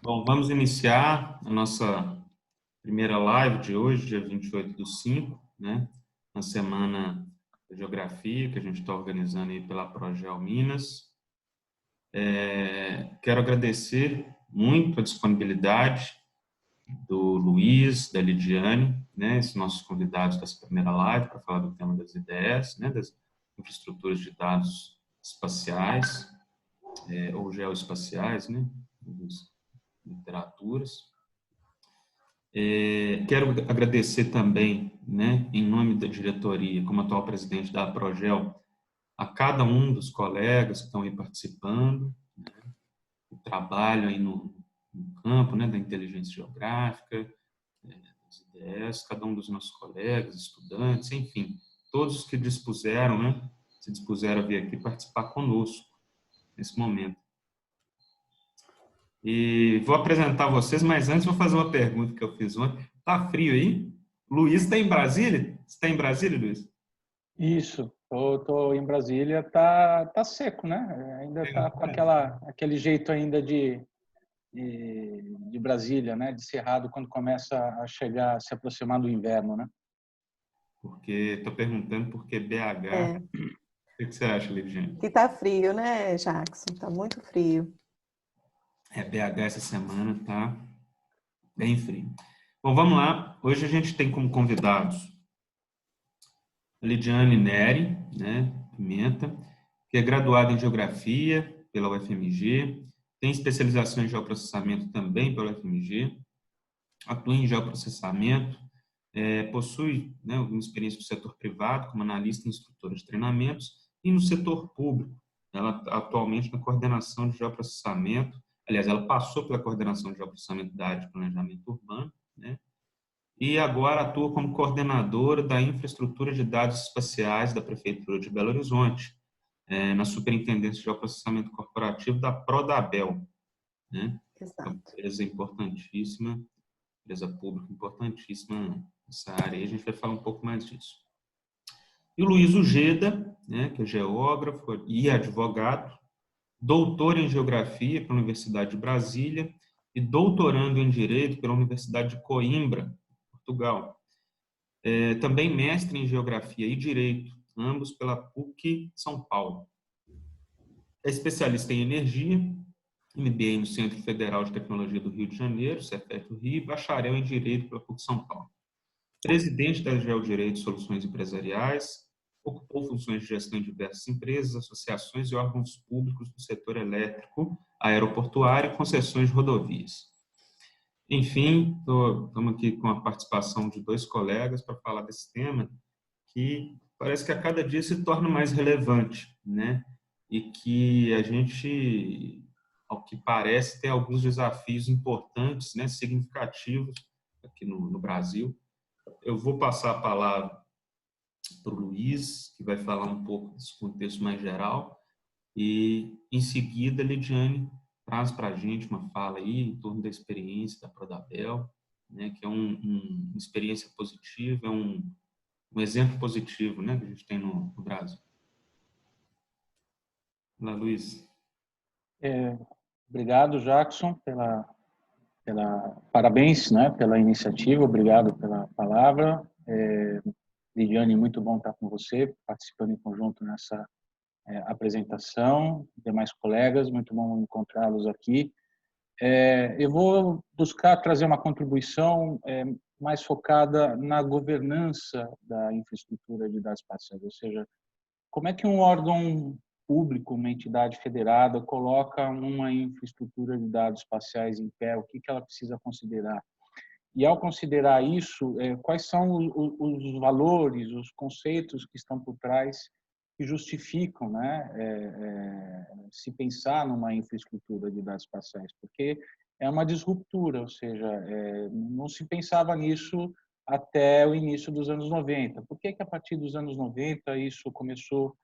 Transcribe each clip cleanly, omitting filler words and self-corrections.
Bom, vamos iniciar a nossa primeira live de hoje, dia 28/5, né? Na Semana da Geografia, que a gente está organizando aí pela Progel Minas. Quero agradecer muito a disponibilidade do Luiz, da Lidiane, né? Esses nossos convidados dessa primeira live para falar do tema das IDS, né? Das infraestruturas de dados espaciais, ou geoespaciais, né? Das literaturas. Quero agradecer também, né, em nome da diretoria, como atual presidente da Progel, a cada um dos colegas que estão aí participando, que trabalham aí no campo, né, da inteligência geográfica, das ideias, cada um dos nossos colegas, estudantes, enfim, todos os que dispuseram, né, se dispuseram a vir aqui participar conosco nesse momento. E vou apresentar vocês, mas antes vou fazer uma pergunta que eu fiz ontem. Tá frio aí? Luiz está em Brasília? Você está em Brasília, Luiz? Isso, tô em Brasília, tá seco, né? Ainda tá com aquele jeito ainda de Brasília, né? De Cerrado quando começa a chegar, a se aproximar do inverno, né? Porque estou perguntando porque BH. É, O que você acha, Lidiane? que tá frio, né, Jackson? Tá muito frio. BH essa semana tá bem frio. Bom, vamos lá. Hoje a gente tem como convidados a Lidiane Neri, né, Pimenta, que é graduada em Geografia pela UFMG, tem especialização em Geoprocessamento também pela UFMG, atua em geoprocessamento, possui, né, uma experiência no setor privado como analista e instrutora de treinamentos e no setor público. Ela atualmente na coordenação de geoprocessamento, aliás, ela passou pela coordenação de geoprocessamento da área de planejamento urbano, né, e agora atua como coordenadora da infraestrutura de dados espaciais da Prefeitura de Belo Horizonte, na Superintendência de Geoprocessamento Corporativo da Prodabel, né? É uma Exato. empresa importantíssima, empresa pública importantíssima nessa área, e a gente vai falar um pouco mais disso. E o Luiz Ujeda, né, que é geógrafo e advogado, doutor em Geografia pela Universidade de Brasília e doutorando em Direito pela Universidade de Coimbra, Portugal. Também mestre em Geografia e Direito, ambos pela PUC São Paulo. É especialista em energia, MBA no Centro Federal de Tecnologia do Rio de Janeiro, Cefet do Rio, e bacharel em Direito pela PUC São Paulo. Presidente da Geodireito Soluções Empresariais, ocupou funções de gestão em diversas empresas, associações e órgãos públicos do setor elétrico, aeroportuário e concessões de rodovias. Enfim, estamos aqui com a participação de dois colegas para falar desse tema, que parece que a cada dia se torna mais relevante, né? E que a gente, ao que parece, tem alguns desafios importantes, né, significativos aqui no Brasil. Eu vou passar a palavra para o Luiz, que vai falar um pouco desse contexto mais geral, e em seguida a Lidiane traz para a gente uma fala aí em torno da experiência da Prodabel, né, que é uma experiência positiva, é um exemplo positivo, né, que a gente tem no Brasil. Olá, Luiz. Obrigado, Jackson, parabéns, né? Pela iniciativa, obrigado pela palavra. Lidiane, muito bom estar com você, participando em conjunto nessa apresentação. Demais colegas, muito bom encontrá-los aqui. Eu vou buscar trazer uma contribuição mais focada na governança da infraestrutura de dados espaciais, ou seja, como é que um órgão público, uma entidade federada, coloca uma infraestrutura de dados espaciais em pé, o que ela precisa considerar? E, ao considerar isso, quais são os valores, os conceitos que estão por trás que justificam, né, se pensar numa infraestrutura de dados espaciais? Porque é uma disruptura, ou seja, não se pensava nisso até o início dos anos 90. Por que a partir dos anos 90 isso começou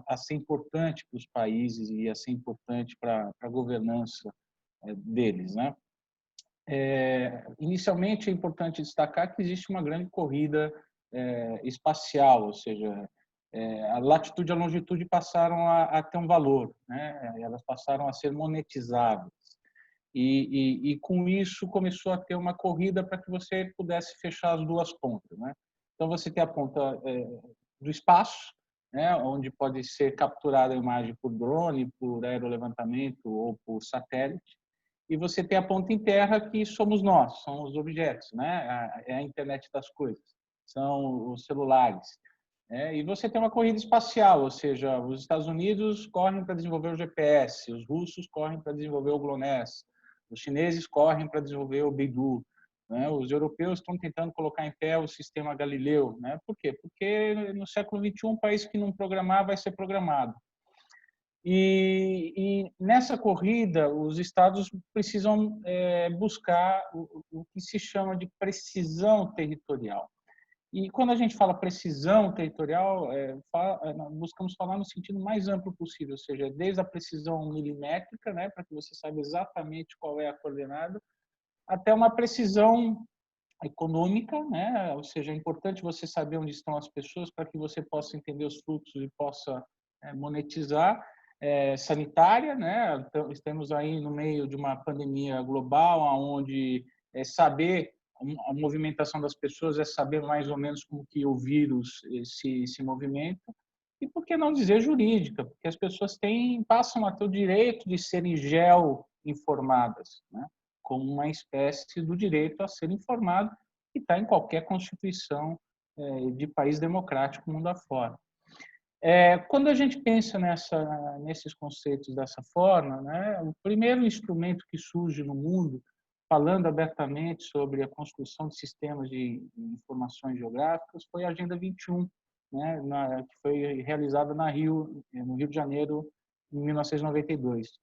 a ser importante para os países e a ser importante para a governança deles, né? Inicialmente, é importante destacar que existe uma grande corrida espacial, ou seja, a latitude e a longitude passaram a ter um valor, né? Elas passaram a ser monetizáveis. E com isso começou a ter uma corrida para que você pudesse fechar as duas pontas, né? Então você tem a ponta do espaço, né, onde pode ser capturada a imagem por drone, por aerolevantamento ou por satélite, e você tem a ponta em terra, que somos nós, são os objetos, né? É a internet das coisas, são os celulares. E você tem uma corrida espacial, ou seja, os Estados Unidos correm para desenvolver o GPS, os russos correm para desenvolver o GLONASS, os chineses correm para desenvolver o Beidou, né? Os europeus estão tentando colocar em pé o sistema Galileu, né? Por quê? Porque no século XXI, um país que não programar vai ser programado. E nessa corrida, os estados precisam buscar o que se chama de precisão territorial. E quando a gente fala precisão territorial, buscamos falar no sentido mais amplo possível, ou seja, desde a precisão milimétrica, né, para que você saiba exatamente qual é a coordenada, até uma precisão econômica, né, ou seja, é importante você saber onde estão as pessoas para que você possa entender os fluxos e possa monetizar, sanitária, né, estamos aí no meio de uma pandemia global, onde saber a movimentação das pessoas é saber mais ou menos como que o vírus se movimenta. E por que não dizer jurídica? Porque as pessoas passam a ter o direito de serem geo-informadas, né? Como uma espécie do direito a ser informado, que está em qualquer constituição de país democrático mundo afora. Quando a gente pensa nesses conceitos dessa forma, né, o primeiro instrumento que surge no mundo falando abertamente sobre a construção de sistemas de informações geográficas foi a Agenda 21, né, que foi realizada no Rio de Janeiro, em 1992.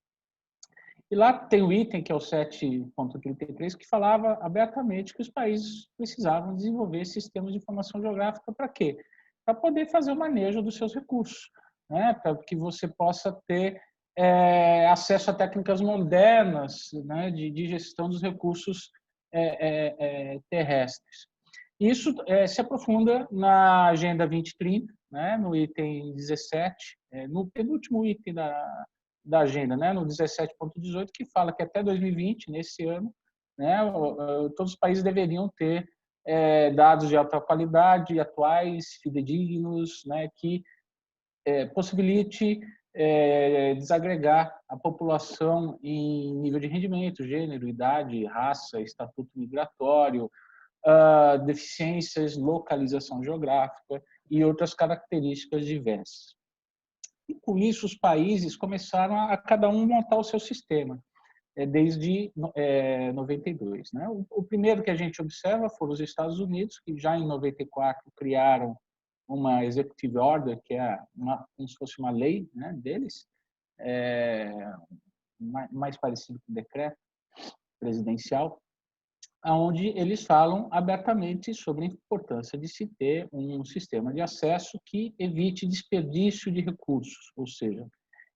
E lá tem o item, que é o 7.33, que falava abertamente que os países precisavam desenvolver sistemas de informação geográfica para quê? Para poder fazer o manejo dos seus recursos, né, para que você possa ter acesso a técnicas modernas, né, de gestão dos recursos terrestres. Isso se aprofunda na Agenda 2030, né, no item 17, no penúltimo item da agenda, né, no 17.18, que fala que até 2020, nesse ano, né, todos os países deveriam ter dados de alta qualidade, atuais, fidedignos, né, que possibilite desagregar a população em nível de rendimento, gênero, idade, raça, estatuto migratório, deficiências, localização geográfica e outras características diversas. E com isso os países começaram a cada um montar o seu sistema, desde 92. Né? O primeiro que a gente observa foram os Estados Unidos, que já em 94 criaram uma executive order, que é como se fosse uma lei, né, deles, mais parecido com o decreto presidencial, onde eles falam abertamente sobre a importância de se ter um sistema de acesso que evite desperdício de recursos, ou seja,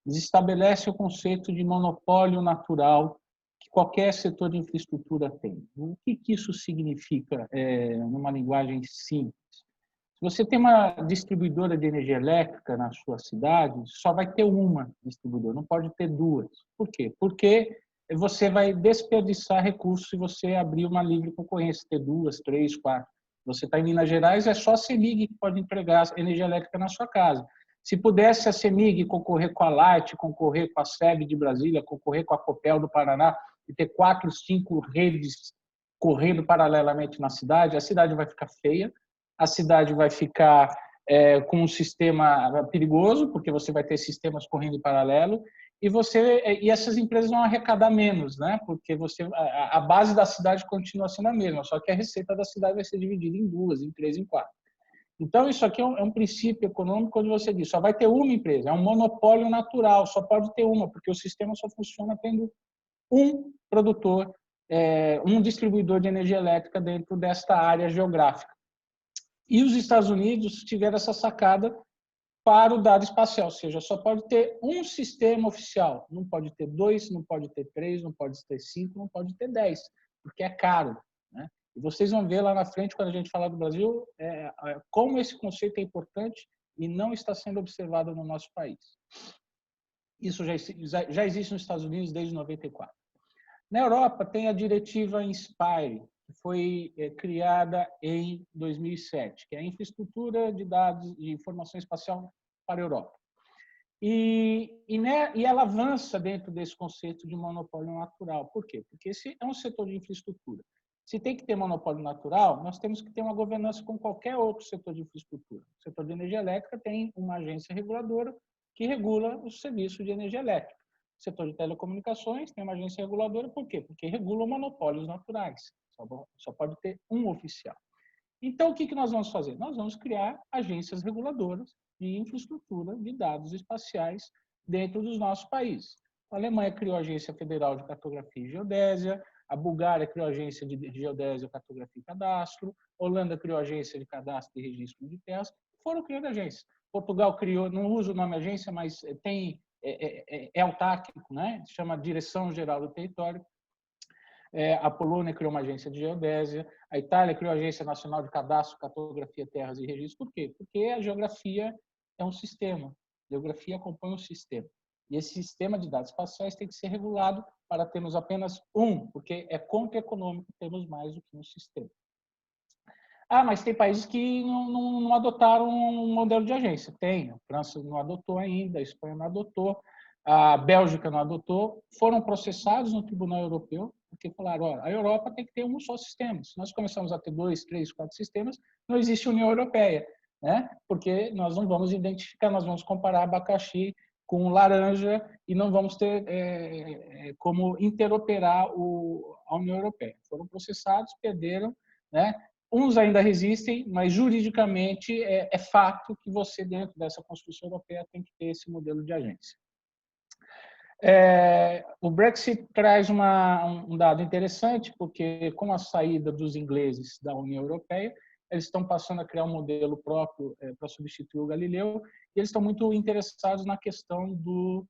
eles estabelecem o conceito de monopólio natural que qualquer setor de infraestrutura tem. O que isso significa numa linguagem simples? Se você tem uma distribuidora de energia elétrica na sua cidade, só vai ter uma distribuidora, não pode ter duas. Por quê? Porque você vai desperdiçar recursos se você abrir uma livre concorrência, ter duas, três, quatro. Você está em Minas Gerais, é só a CEMIG que pode entregar energia elétrica na sua casa. Se pudesse a CEMIG concorrer com a Light, concorrer com a SEB de Brasília, concorrer com a Copel do Paraná e ter 4, 5 redes correndo paralelamente na cidade, a cidade vai ficar feia, a cidade vai ficar com um sistema perigoso, porque você vai ter sistemas correndo em paralelo, e essas empresas vão arrecadar menos, né? Porque a base da cidade continua sendo a mesma, só que a receita da cidade vai ser dividida em duas, em três, em quatro. Então, isso aqui é um princípio econômico onde você diz, só vai ter uma empresa, é um monopólio natural, só pode ter uma, porque o sistema só funciona tendo um produtor, um distribuidor de energia elétrica dentro desta área geográfica. E os Estados Unidos tiveram essa sacada para o dado espacial, ou seja, só pode ter um sistema oficial, não pode ter 2, não pode ter 3, não pode ter 5, não pode ter 10, porque é caro, né? E vocês vão ver lá na frente, quando a gente falar do Brasil, como esse conceito é importante e não está sendo observado no nosso país. Isso já existe nos Estados Unidos desde 94. Na Europa, tem a diretiva INSPIRE, que foi criada em 2007, que é a infraestrutura de dados de informação espacial para a Europa. E ela avança dentro desse conceito de monopólio natural. Por quê? Porque esse é um setor de infraestrutura. Se tem que ter monopólio natural, nós temos que ter uma governança com qualquer outro setor de infraestrutura. O setor de energia elétrica tem uma agência reguladora que regula o serviço de energia elétrica. O setor de telecomunicações tem uma agência reguladora. Por quê? Porque regula monopólios naturais. Só pode ter um oficial. Então, o que nós vamos fazer? Nós vamos criar agências reguladoras de infraestrutura de dados espaciais dentro dos nossos países. A Alemanha criou a Agência Federal de Cartografia e Geodésia, a Bulgária criou a Agência de Geodésia, Cartografia e Cadastro, a Holanda criou a Agência de Cadastro e Registro de Terras, foram criando agências. Portugal criou, não usa o nome agência, mas é autárquico, né? Se chama Direção Geral do Território. A Polônia criou uma agência de geodésia, a Itália criou a Agência Nacional de Cadastro, Cartografia, Terras e Registro. Por quê? Porque a geografia é um sistema, a geografia acompanha um sistema. E esse sistema de dados espaciais tem que ser regulado para termos apenas um, porque é contra-econômico termos mais do que um sistema. Mas tem países que não adotaram um modelo de agência. Tem, a França não adotou ainda, a Espanha não adotou, a Bélgica não adotou, foram processados no Tribunal Europeu, porque falaram, a Europa tem que ter um só sistema. Se nós começamos a ter 2, 3, 4 sistemas, não existe União Europeia, né? Porque nós não vamos identificar, nós vamos comparar abacaxi com laranja e não vamos ter como interoperar a União Europeia. Foram processados, perderam, né? Uns ainda resistem, mas juridicamente é fato que você, dentro dessa Constituição Europeia, tem que ter esse modelo de agência. O Brexit traz um dado interessante, porque com a saída dos ingleses da União Europeia, eles estão passando a criar um modelo próprio para substituir o Galileu, e eles estão muito interessados na questão do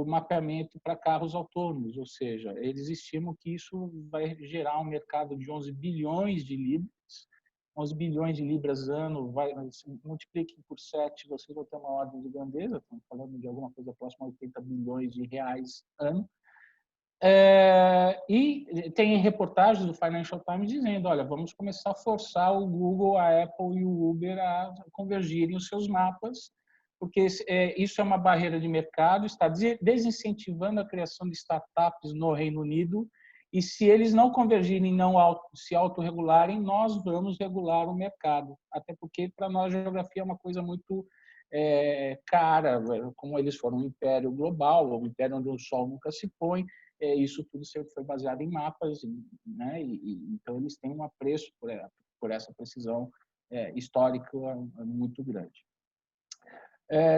mapeamento para carros autônomos, ou seja, eles estimam que isso vai gerar um mercado de 11 bilhões de libras, 11 bilhões de libras ano, multipliquem por 7, vocês vão ter uma ordem de grandeza, estamos falando de alguma coisa próxima a 80 bilhões de reais ano. E tem reportagens do Financial Times dizendo, olha, vamos começar a forçar o Google, a Apple e o Uber a convergirem os seus mapas, porque isso é uma barreira de mercado, está desincentivando a criação de startups no Reino Unido, e se eles não convergirem, não se autorregularem, nós vamos regular o mercado. Até porque, para nós, a geografia é uma coisa muito cara, como eles foram um império global, um império onde o sol nunca se põe, isso tudo sempre foi baseado em mapas, né? Então eles têm um apreço por essa precisão histórica muito grande.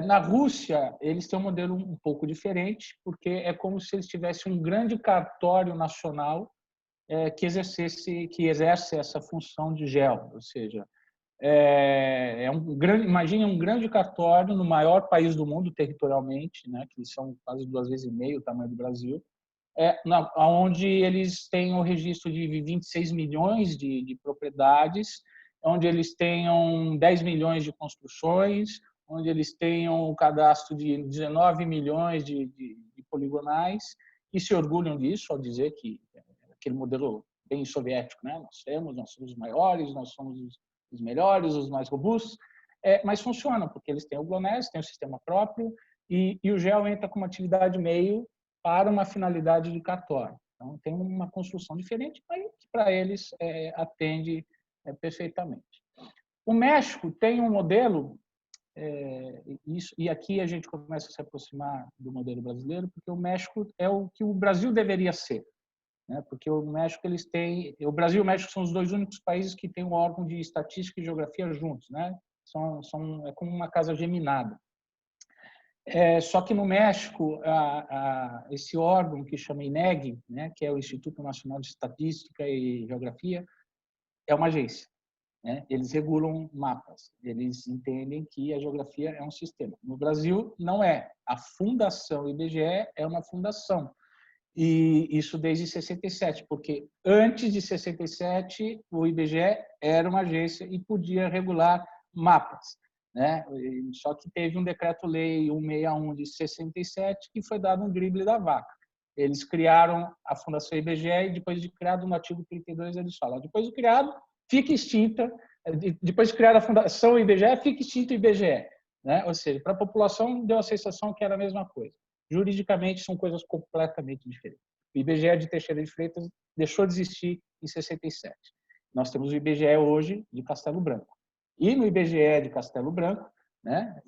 Na Rússia, eles têm um modelo um pouco diferente, porque é como se eles tivessem um grande cartório nacional que exerce essa função de geo, ou seja, imagine um grande cartório no maior país do mundo territorialmente, né, que são quase 2,5 vezes o tamanho do Brasil, onde eles têm o registro de 26 milhões de propriedades, onde eles tenham 10 milhões de construções, onde eles tenham o cadastro de 19 milhões de poligonais, e se orgulham disso ao dizer que aquele modelo bem soviético, né? Nós somos os maiores, nós somos os melhores, os mais robustos, mas funciona, porque eles têm o GLONASS, têm o sistema próprio, e o GEO entra como atividade meio para uma finalidade de cartório. Então, tem uma construção diferente, mas que para eles atende perfeitamente. O México tem um modelo, e aqui a gente começa a se aproximar do modelo brasileiro, porque o México é o que o Brasil deveria ser, né? Porque o México o Brasil e o México são os dois únicos países que têm um órgão de estatística e geografia juntos, né? É como uma casa geminada. Só que no México, esse órgão que chama INEGI, né, que é o Instituto Nacional de Estatística e Geografia, é uma agência, né? Eles regulam mapas, eles entendem que a geografia é um sistema. No Brasil, não é. A Fundação IBGE é uma fundação, e isso desde 67, porque antes de 67, o IBGE era uma agência e podia regular mapas, né? Só que teve um decreto-lei 161 de 67 que foi dado um drible da vaca. Eles criaram a Fundação IBGE e depois de criado no artigo 32 eles falam, depois de criado, fica extinta, depois de criar a Fundação IBGE, fica extinto o IBGE. Né? Ou seja, para a população deu a sensação que era a mesma coisa. Juridicamente são coisas completamente diferentes. O IBGE de Teixeira de Freitas deixou de existir em 67. Nós temos o IBGE hoje de Castelo Branco. E no IBGE de Castelo Branco, né,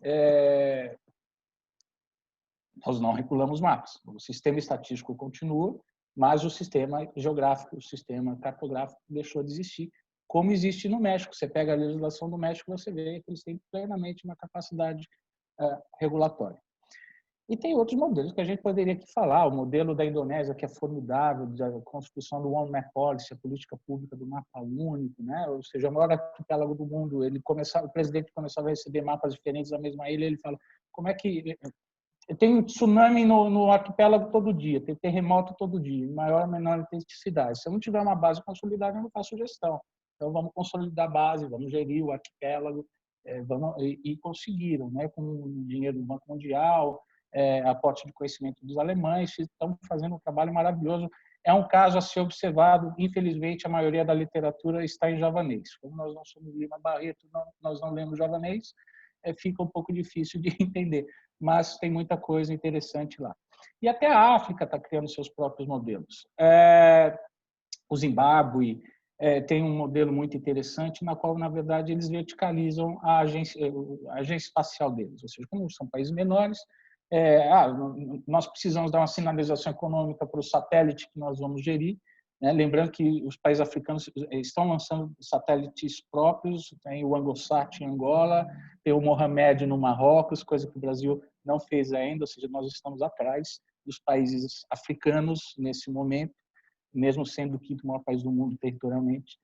nós não regulamos mapas. O sistema estatístico continua, mas o sistema geográfico, o sistema cartográfico deixou de existir, como existe no México. Você pega a legislação do México, você vê que eles têm plenamente uma capacidade regulatória. E tem outros modelos que a gente poderia aqui falar. O modelo da Indonésia, que é formidável, da construção do One Map Policy, a política pública do mapa único, né? Ou seja, o maior arquipélago do mundo. O presidente começava a receber mapas diferentes da mesma ilha. Ele fala: como é que tem um tsunami no arquipélago todo dia, tem terremoto todo dia, em maior ou menor intensidade. Se eu não tiver uma base consolidada, eu não faço gestão. Então, vamos consolidar a base, vamos gerir o arquipélago, e conseguiram, né? Com dinheiro do Banco Mundial, aporte de conhecimento dos alemães, estão fazendo um trabalho maravilhoso. É um caso a ser observado. Infelizmente, a maioria da literatura está em javanês. Como nós não somos Lima Barreto, nós não lemos javanês, fica um pouco difícil de entender, mas tem muita coisa interessante lá. E até a África está criando seus próprios modelos. O Zimbábue tem um modelo muito interessante, na qual, na verdade, eles verticalizam a agência espacial deles. Ou seja, como são países menores, nós precisamos dar uma sinalização econômica para o satélite que nós vamos gerir, né? Lembrando que os países africanos estão lançando satélites próprios, tem o Angosat em Angola, tem o Mohamed no Marrocos, coisa que o Brasil não fez ainda, ou seja, nós estamos atrás dos países africanos nesse momento, mesmo sendo o quinto maior país do mundo territorialmente.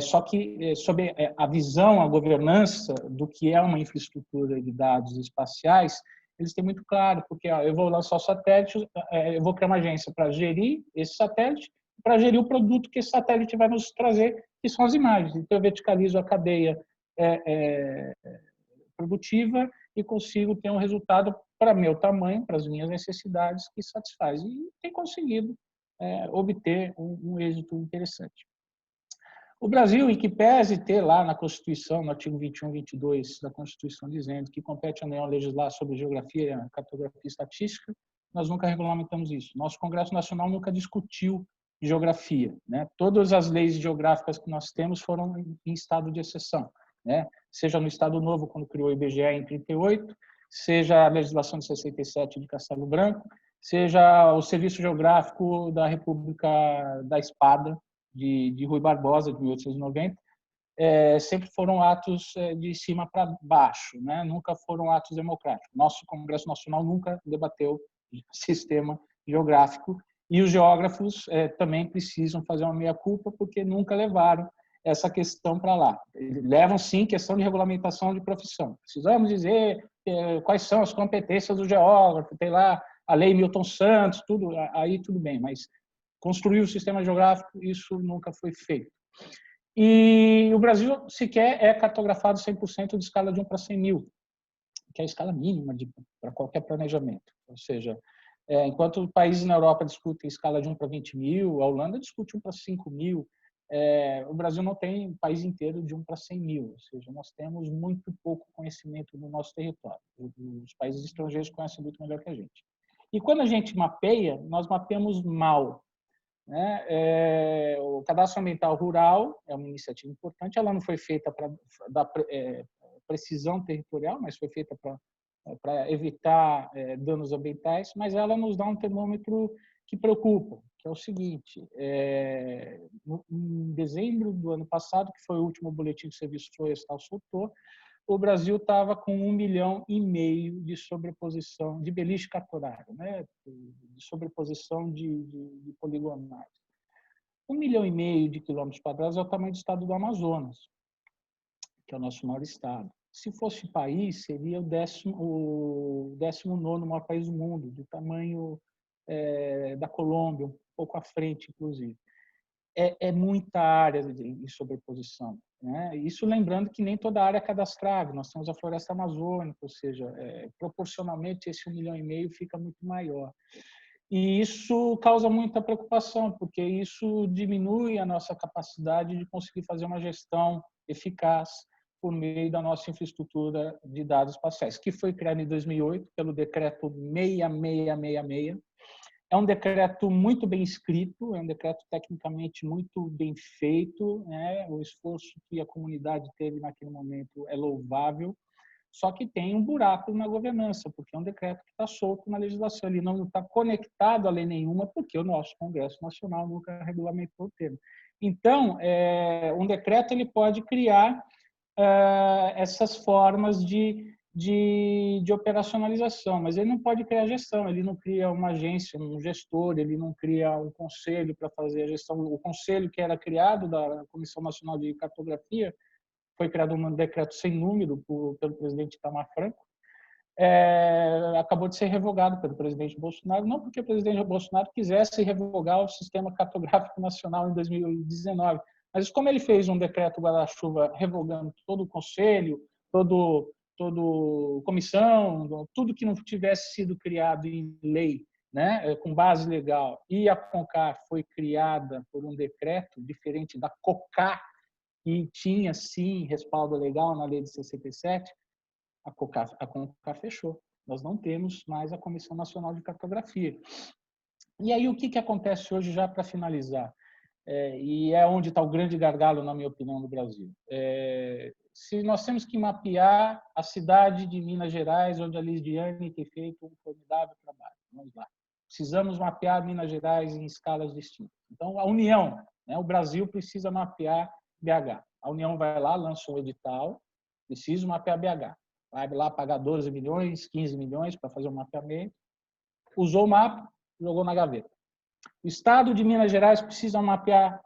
Só que, sob a visão, a governança do que é uma infraestrutura de dados espaciais, eles têm muito claro, porque eu vou lançar o satélite, eu vou criar uma agência para gerir esse satélite, para gerir o produto que esse satélite vai nos trazer, que são as imagens. Então, eu verticalizo a cadeia produtiva e consigo ter um resultado para meu tamanho, para as minhas necessidades, que satisfaz. E tem conseguido obter um êxito interessante. O Brasil, em que pese ter lá na Constituição, no artigo 21 e 22 da Constituição, dizendo que compete à União legislar sobre geografia, cartografia e estatística, nós nunca regulamentamos isso. Nosso Congresso Nacional nunca discutiu geografia, né? Todas as leis geográficas que nós temos foram em estado de exceção, né? Seja no Estado Novo, quando criou o IBGE em 38, seja a legislação de 67 de Castelo Branco, seja o Serviço Geográfico da República da Espada, de Rui Barbosa, de 1890, sempre foram atos de cima para baixo, né? Nunca foram atos democráticos. Nosso Congresso Nacional nunca debateu sistema geográfico e os geógrafos também precisam fazer uma meia-culpa porque nunca levaram essa questão para lá. Levam, sim, questão de regulamentação de profissão. Precisamos dizer quais são as competências do geógrafo, tem lá a lei Milton Santos, tudo, aí tudo bem, mas construir o sistema geográfico, isso nunca foi feito. E o Brasil sequer é cartografado 100% de escala de 1 para 100 mil, que é a escala mínima para qualquer planejamento. Ou seja, enquanto países na Europa discutem escala de 1 para 20 mil, a Holanda discute 1 para 5 mil, o Brasil não tem o país inteiro de 1 para 100 mil. Ou seja, nós temos muito pouco conhecimento do nosso território. Os países estrangeiros conhecem muito melhor que a gente. E quando a gente mapeia, nós mapeamos mal. O Cadastro Ambiental Rural é uma iniciativa importante. Ela não foi feita para dar precisão territorial, mas foi feita para evitar danos ambientais, mas ela nos dá um termômetro que preocupa, que é o seguinte: em dezembro do ano passado, que foi o último boletim que o Serviço Florestal soltou, o Brasil estava com 1,5 milhão de sobreposição, de beliche cartorário, né? De sobreposição de poligonais. 1,5 milhão de quilômetros quadrados é o tamanho do estado do Amazonas, que é o nosso maior estado. Se fosse país, seria o 19º maior país do mundo, do tamanho da Colômbia, um pouco à frente, inclusive. É muita área de sobreposição, né? Isso lembrando que nem toda área é cadastrável. Nós temos a floresta amazônica, ou seja, proporcionalmente esse 1,5 milhão fica muito maior. E isso causa muita preocupação, porque isso diminui a nossa capacidade de conseguir fazer uma gestão eficaz por meio da nossa infraestrutura de dados espaciais, que foi criada em 2008 pelo decreto 6666. É um decreto muito bem escrito, é um decreto tecnicamente muito bem feito, né? O esforço que a comunidade teve naquele momento é louvável, só que tem um buraco na governança, porque é um decreto que está solto na legislação, ele não está conectado a lei nenhuma, porque o nosso Congresso Nacional nunca regulamentou o tema. Então, um decreto ele pode criar essas formas de operacionalização, mas ele não pode criar gestão, ele não cria uma agência, um gestor, ele não cria um conselho para fazer a gestão. O conselho que era criado da Comissão Nacional de Cartografia foi criado um decreto sem número pelo presidente Itamar Franco, acabou de ser revogado pelo presidente Bolsonaro, não porque o presidente Bolsonaro quisesse revogar o Sistema Cartográfico Nacional em 2019, mas como ele fez um decreto guarda-chuva revogando todo o conselho, todo comissão, tudo que não tivesse sido criado em lei, né, com base legal, e a CONCAR foi criada por um decreto diferente da COCAR, que tinha, sim, respaldo legal na lei de 67, a CONCAR fechou. Nós não temos mais a Comissão Nacional de Cartografia. E aí, o que acontece hoje, já para finalizar? E é onde está o grande gargalo, na minha opinião, no Brasil. Se nós temos que mapear a cidade de Minas Gerais, onde a Lidiane tem feito um formidável trabalho. Vamos lá. Precisamos mapear Minas Gerais em escalas distintas. Então, a União, né, o Brasil precisa mapear BH. A União vai lá, lança um edital, preciso mapear BH. Vai lá pagar 12 milhões, 15 milhões para fazer um mapeamento. Usou o mapa, jogou na gaveta. O Estado de Minas Gerais precisa mapear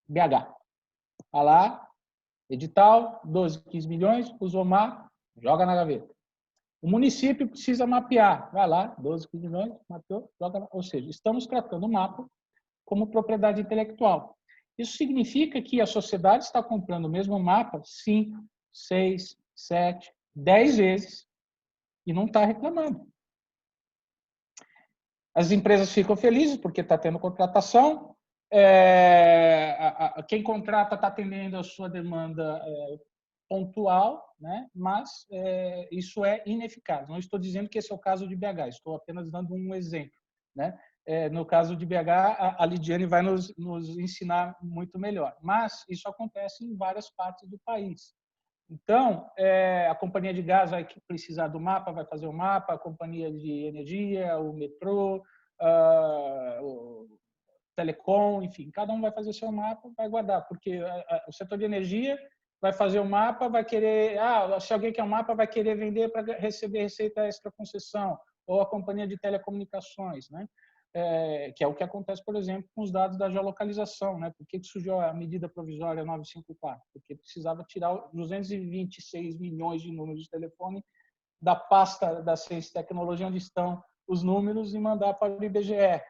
BH. Vai lá, edital, 12, 15 milhões, usou o mapa, joga na gaveta. O município precisa mapear. Vai lá, 12, 15 milhões, mapeou, joga. Ou seja, estamos tratando o mapa como propriedade intelectual. Isso significa que a sociedade está comprando o mesmo mapa 5, 6, 7, 10 vezes e não está reclamando. As empresas ficam felizes porque está tendo contratação, quem contrata está atendendo a sua demanda pontual, né? Mas isso é ineficaz. Não estou dizendo que esse é o caso de BH, estou apenas dando um exemplo, né? No caso de BH, a Lidiane vai nos ensinar muito melhor. Mas isso acontece em várias partes do país. Então, a companhia de gás vai precisar do mapa, vai fazer o mapa, a companhia de energia, o metrô, o telecom, enfim, cada um vai fazer seu mapa, vai guardar, porque o setor de energia vai fazer o mapa, vai querer, se alguém quer um mapa, vai querer vender para receber receita extra concessão, ou a companhia de telecomunicações, né? Que é o que acontece, por exemplo, com os dados da geolocalização, né? Por que surgiu a medida provisória 954? Porque precisava tirar 226 milhões de números de telefone da pasta da Ciência e Tecnologia, onde estão os números, e mandar para o IBGE.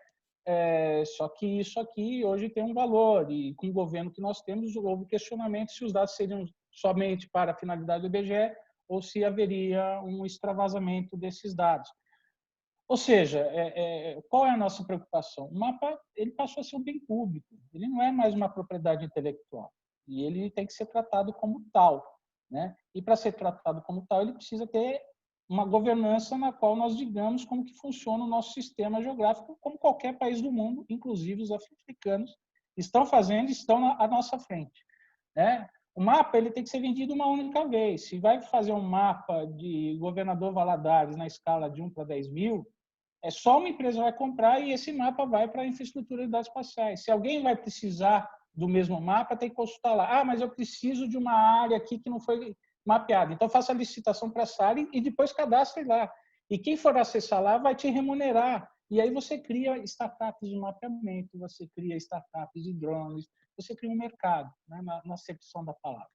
Só que isso aqui hoje tem um valor, e com o governo que nós temos, houve questionamento se os dados seriam somente para a finalidade do IBGE ou se haveria um extravasamento desses dados. Ou seja, qual é a nossa preocupação? O mapa ele passou a ser um bem público, ele não é mais uma propriedade intelectual, e ele tem que ser tratado como tal, né? E para ser tratado como tal, ele precisa ter uma governança na qual nós digamos como que funciona o nosso sistema geográfico, como qualquer país do mundo, inclusive os africanos, estão fazendo, estão à nossa frente, né? O mapa ele tem que ser vendido uma única vez. Se vai fazer um mapa de Governador Valadares na escala de 1 para 10 mil, só uma empresa vai comprar e esse mapa vai para a infraestrutura de dados espaciais. Se alguém vai precisar do mesmo mapa, tem que consultar lá. Mas eu preciso de uma área aqui que não foi mapeada. Então, faça a licitação para essa área e depois cadastre lá. E quem for acessar lá vai te remunerar. E aí você cria startups de mapeamento, você cria startups de drones, você cria um mercado, né, na acepção da palavra.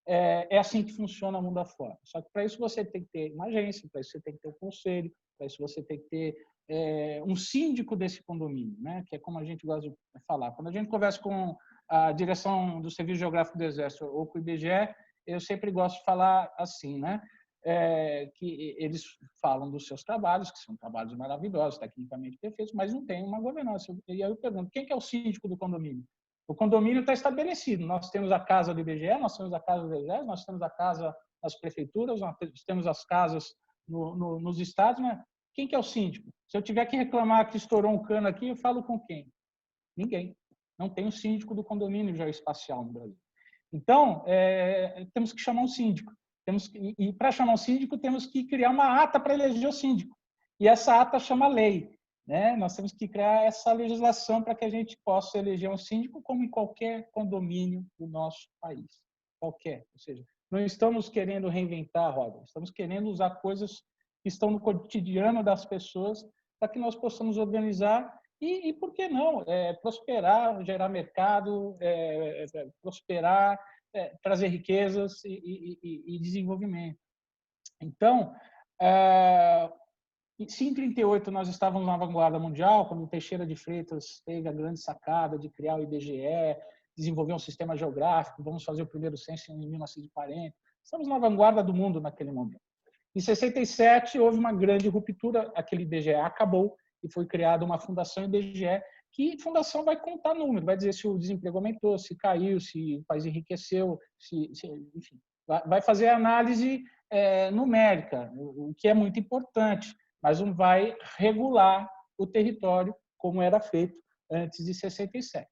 É assim que funciona o mundo afora. Só que para isso você tem que ter uma agência, para isso você tem que ter um conselho, para isso você tem que ter um síndico desse condomínio, né? Que é como a gente gosta de falar. Quando a gente conversa com a direção do Serviço Geográfico do Exército ou com o IBGE, eu sempre gosto de falar assim, né? que eles falam dos seus trabalhos, que são trabalhos maravilhosos, tecnicamente perfeitos, mas não tem uma governança. E aí eu pergunto, quem que é o síndico do condomínio? O condomínio está estabelecido. Nós temos a casa do IBGE, nós temos a casa do IBGE, nós temos a casa das prefeituras, nós temos as casas nos estados, mas quem que é o síndico? Se eu tiver que reclamar que estourou um cano aqui, eu falo com quem? Ninguém. Não tem o síndico do condomínio geoespacial no Brasil. Então, temos que chamar um síndico. E para chamar um síndico, temos que criar uma ata para eleger o síndico. E essa ata chama lei. Né? Nós temos que criar essa legislação para que a gente possa eleger um síndico, como em qualquer condomínio do nosso país. Qualquer. Ou seja, não estamos querendo reinventar a roda, estamos querendo usar coisas que estão no cotidiano das pessoas para que nós possamos organizar e por que não, prosperar, gerar mercado, prosperar, trazer riquezas e desenvolvimento. Então, se em 1938 nós estávamos na vanguarda mundial, quando Teixeira de Freitas teve a grande sacada de criar o IBGE, desenvolver um sistema geográfico, vamos fazer o primeiro censo em 1940, estamos na vanguarda do mundo naquele momento. Em 67 houve uma grande ruptura, aquele IBGE acabou e foi criada uma fundação IBGE, que fundação vai contar número, vai dizer se o desemprego aumentou, se caiu, se o país enriqueceu, enfim, vai fazer análise numérica, o que é muito importante, mas não vai regular o território como era feito antes de 67.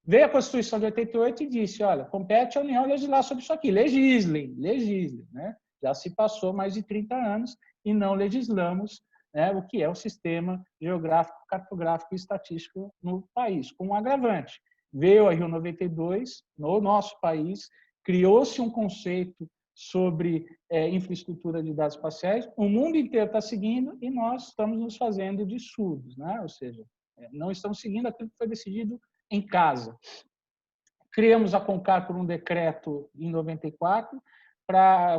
Veio a Constituição de 88 e disse, olha, compete à União legislar sobre isso aqui, legislem, né? Já se passou mais de 30 anos e não legislamos, né, o que é o sistema geográfico, cartográfico e estatístico no país, com um agravante. Veio a Rio 92, no nosso país, criou-se um conceito sobre infraestrutura de dados espaciais, o mundo inteiro está seguindo e nós estamos nos fazendo de surdos, né? Ou seja, não estamos seguindo aquilo que foi decidido em casa. Criamos a CONCAR por um decreto em 94,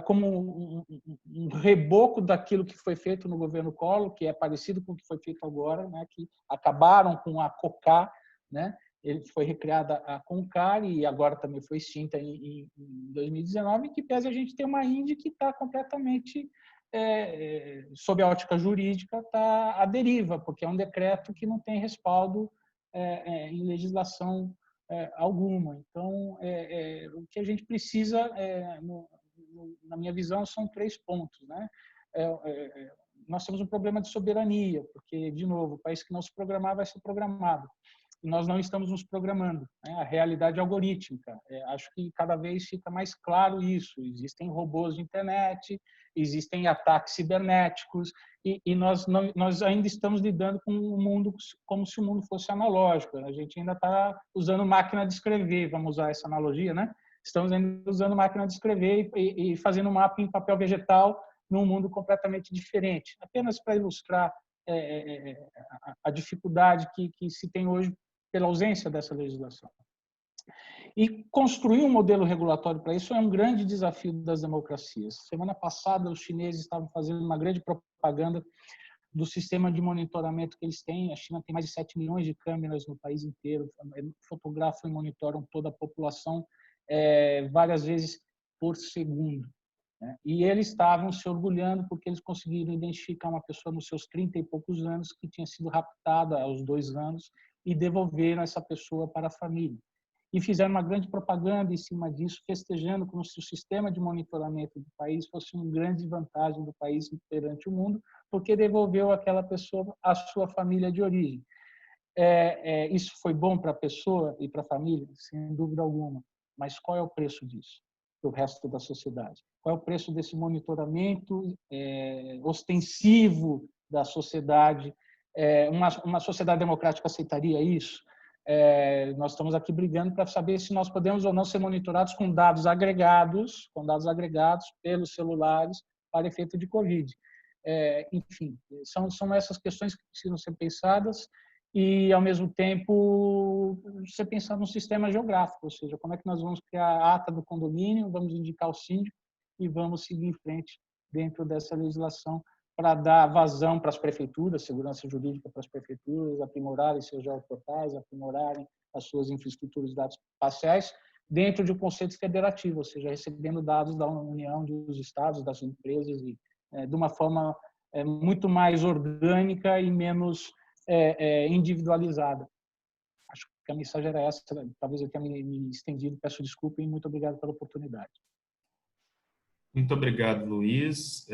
como um reboco daquilo que foi feito no governo Collor, que é parecido com o que foi feito agora, né, que acabaram com a COCAR, né, ele foi recriada a CONCAR e agora também foi extinta em 2019, que pese a gente ter uma INDE que está completamente, sob a ótica jurídica, está à deriva, porque é um decreto que não tem respaldo em legislação alguma. Então, o que a gente precisa, na minha visão, são 3 pontos. Né? Nós temos um problema de soberania, porque, de novo, o país que não se programar vai ser programado. E nós não estamos nos programando. Né? A realidade algorítmica. Acho que cada vez fica mais claro isso. Existem robôs de internet, existem ataques cibernéticos, e nós ainda estamos lidando com o mundo como se o mundo fosse analógico. A gente ainda está usando máquina de escrever, vamos usar essa analogia, né? Estamos ainda usando máquina de escrever e fazendo mapa em papel vegetal num mundo completamente diferente. Apenas para ilustrar a dificuldade que se tem hoje pela ausência dessa legislação. E construir um modelo regulatório para isso é um grande desafio das democracias. Semana passada, os chineses estavam fazendo uma grande propaganda do sistema de monitoramento que eles têm. A China tem mais de 7 milhões de câmeras no país inteiro, fotografam e monitoram toda a população várias vezes por segundo. Né? E eles estavam se orgulhando porque eles conseguiram identificar uma pessoa nos seus 30 e poucos anos que tinha sido raptada aos 2 anos e devolveram essa pessoa para a família. E fizeram uma grande propaganda em cima disso, festejando como se o sistema de monitoramento do país fosse uma grande vantagem do país perante o mundo, porque devolveu aquela pessoa à sua família de origem. Isso foi bom para a pessoa e para a família? Sem dúvida alguma. Mas qual é o preço disso para o resto da sociedade? Qual é o preço desse monitoramento ostensivo da sociedade? Uma sociedade democrática aceitaria isso? Nós estamos aqui brigando para saber se nós podemos ou não ser monitorados com dados agregados pelos celulares para efeito de Covid. Enfim, são essas questões que precisam ser pensadas e, ao mesmo tempo, você pensar num sistema geográfico, ou seja, como é que nós vamos criar a ata do condomínio, vamos indicar o síndico e vamos seguir em frente dentro dessa legislação para dar vazão para as prefeituras, segurança jurídica para as prefeituras, aprimorarem seus geoportais, aprimorarem as suas infraestruturas de dados espaciais, dentro de um conceito federativo, ou seja, recebendo dados da União, dos estados, das empresas, e de uma forma muito mais orgânica e menos individualizada. Acho que a mensagem era essa, talvez eu tenha me estendido, peço desculpa e muito obrigado pela oportunidade. Muito obrigado, Luiz,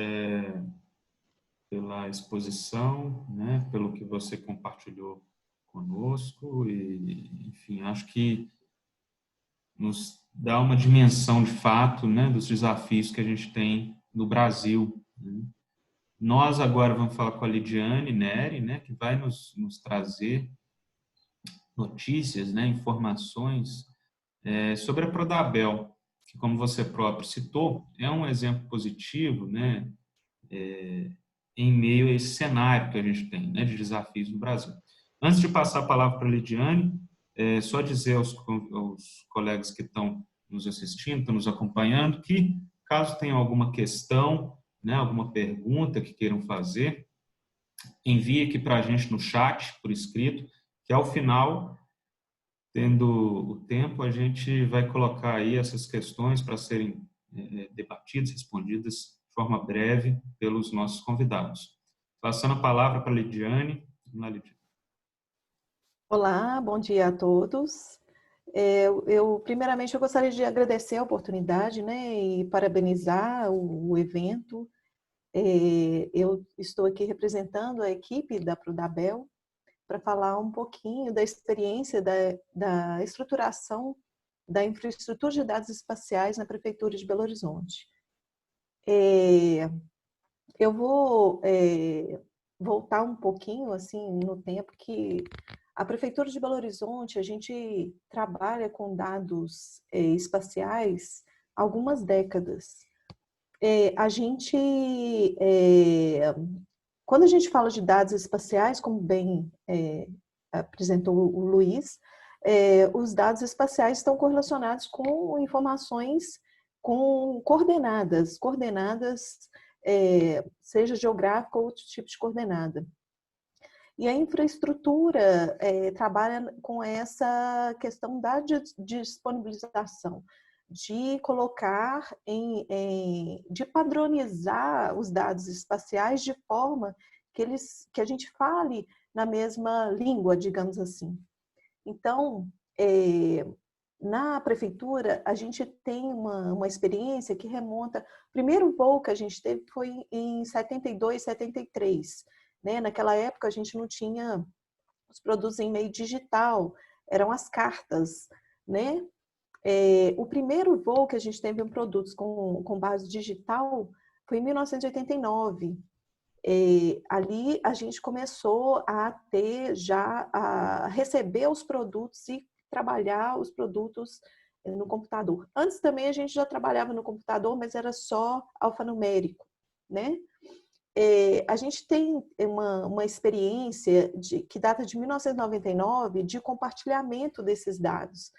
pela exposição, né, pelo que você compartilhou conosco e, enfim, acho que nos dá uma dimensão de fato, né, dos desafios que a gente tem no Brasil, né. Nós agora vamos falar com a Lidiane Neri, né, que vai nos trazer notícias, né, informações sobre a Prodabel, que, como você próprio citou, é um exemplo positivo, né, em meio a esse cenário que a gente tem, né, de desafios no Brasil. Antes de passar a palavra para a Lidiane, só dizer aos colegas que estão nos assistindo, estão nos acompanhando, que caso tenham alguma questão, né, alguma pergunta que queiram fazer, envie aqui para a gente no chat, por escrito, que ao final, tendo o tempo, a gente vai colocar aí essas questões para serem debatidas, respondidas de forma breve pelos nossos convidados. Passando a palavra para a Lidiane. Olá, bom dia a todos. Primeiramente, eu gostaria de agradecer a oportunidade, né, e parabenizar o evento. Eu estou aqui representando a equipe da Prodabel para falar um pouquinho da experiência da estruturação da infraestrutura de dados espaciais na Prefeitura de Belo Horizonte. Eu vou voltar um pouquinho assim no tempo que a Prefeitura de Belo Horizonte, a gente trabalha com dados espaciais há algumas décadas. Quando a gente fala de dados espaciais, como bem apresentou o Luiz, os dados espaciais estão correlacionados com informações com coordenadas, seja geográfica ou outro tipo de coordenada. E a infraestrutura trabalha com essa questão da disponibilização, de colocar, de padronizar os dados espaciais de forma que a gente fale na mesma língua, digamos assim. Então, na prefeitura, a gente tem uma experiência que remonta... O primeiro voo que a gente teve foi em 72, 73. Né? Naquela época, a gente não tinha os produtos em meio digital, eram as cartas. Né? O primeiro voo que a gente teve em produtos com base digital foi em 1989. Ali a gente começou a receber os produtos e trabalhar os produtos no computador. Antes também a gente já trabalhava no computador, mas era só alfanumérico, né? A gente tem uma experiência que data de 1999 de compartilhamento desses dados,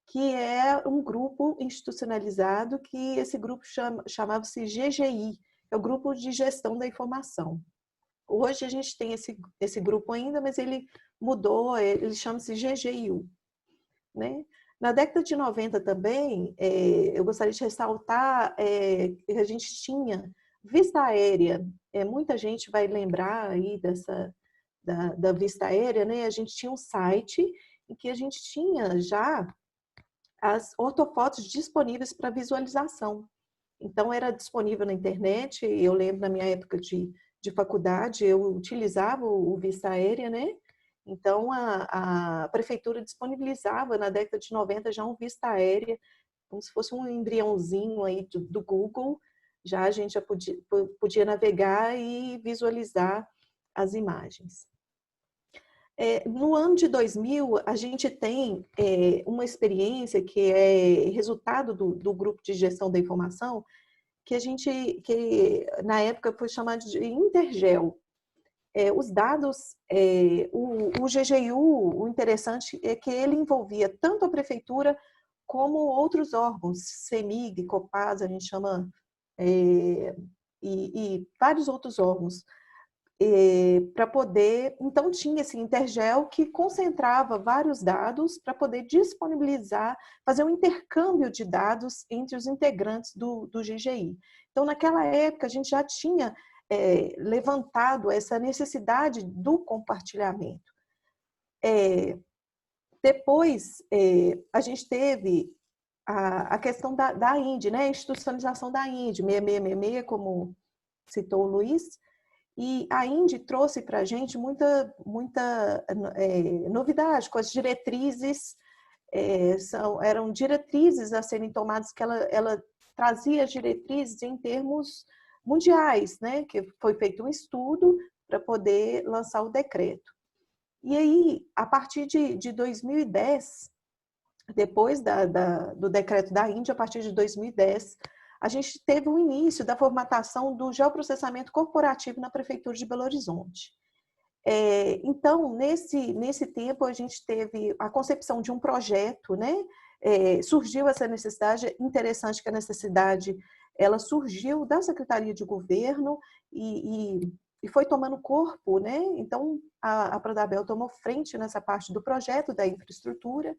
que é um grupo institucionalizado que esse grupo chamava-se GGI, é o Grupo de Gestão da Informação. Hoje a gente tem esse grupo ainda, mas ele mudou, ele chama-se GGIU. Né? Na década de 90 também, eu gostaria de ressaltar que a gente tinha vista aérea. Muita gente vai lembrar aí da vista aérea, né? A gente tinha um site em que a gente tinha já as ortofotos disponíveis para visualização. Então, era disponível na internet. Eu lembro, na minha época de faculdade, eu utilizava o Vista Aérea, né? Então, a prefeitura disponibilizava, na década de 90, já um Vista Aérea, como se fosse um embriãozinho aí do Google. Já a gente já podia navegar e visualizar as imagens. No ano de 2000, a gente tem uma experiência que é resultado do grupo de gestão da informação, que na época foi chamado de Intergel. Os dados, o GGU, o interessante é que ele envolvia tanto a prefeitura como outros órgãos, CEMIG, Copasa, a gente chama, e vários outros órgãos. para poder... Então, tinha esse Intergel que concentrava vários dados para poder disponibilizar, fazer um intercâmbio de dados entre os integrantes do GGI. Então, naquela época, a gente já tinha levantado essa necessidade do compartilhamento. Depois, a gente teve a questão da INDE, né? A institucionalização da INDE, 6666, como citou o Luiz, e a INDE trouxe para a gente muita novidade, com as diretrizes, eram diretrizes a serem tomadas, que ela trazia as diretrizes em termos mundiais, né? Que foi feito um estudo para poder lançar o decreto. E aí, a partir de 2010, depois do decreto da INDE, a partir de 2010, a gente teve o início da formatação do geoprocessamento corporativo na Prefeitura de Belo Horizonte. Então, nesse tempo, a gente teve a concepção de um projeto, né? Surgiu essa necessidade, interessante que a necessidade ela surgiu da Secretaria de Governo e foi tomando corpo, né? Então, a Prodabel tomou frente nessa parte do projeto da infraestrutura.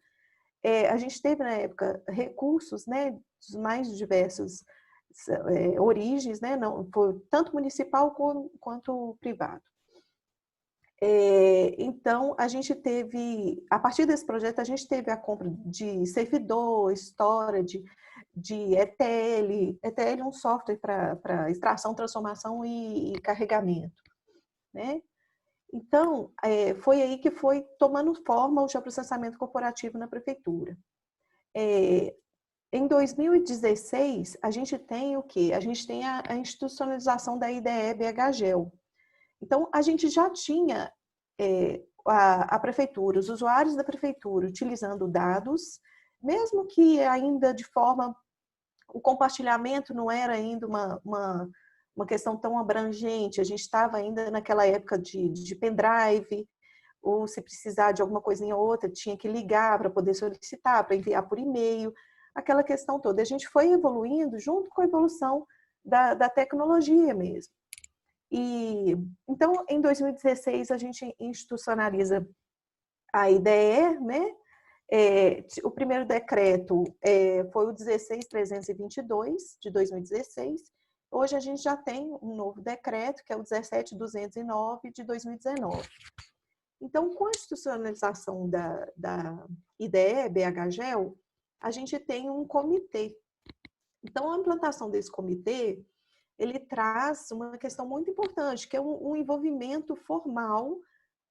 A gente teve, na época, recursos, né, dos mais diversas origens, né, não, foi tanto municipal quanto privado. Então, a gente teve, a partir desse projeto, a gente teve a compra de servidor, storage, de ETL. ETL é um software para extração, transformação e carregamento, né? Então, foi aí que foi tomando forma o geoprocessamento corporativo na prefeitura. Em 2016, a gente tem o quê? A gente tem a institucionalização da IDE BHGEL. Então, a gente já tinha a prefeitura, os usuários da prefeitura utilizando dados, mesmo que ainda de forma... O compartilhamento não era ainda uma questão tão abrangente, a gente estava ainda naquela época de pendrive, ou se precisar de alguma coisinha ou outra, tinha que ligar para poder solicitar, para enviar por e-mail, aquela questão toda. A gente foi evoluindo junto com a evolução da tecnologia mesmo. E, então, em 2016, a gente institucionaliza a IDE, né? O primeiro decreto foi o 16.322, de 2016. Hoje a gente já tem um novo decreto, que é o 17.209, de 2019. Então, com a institucionalização da IDE, BHGEL, a gente tem um comitê. Então, a implantação desse comitê, ele traz uma questão muito importante, que é um envolvimento formal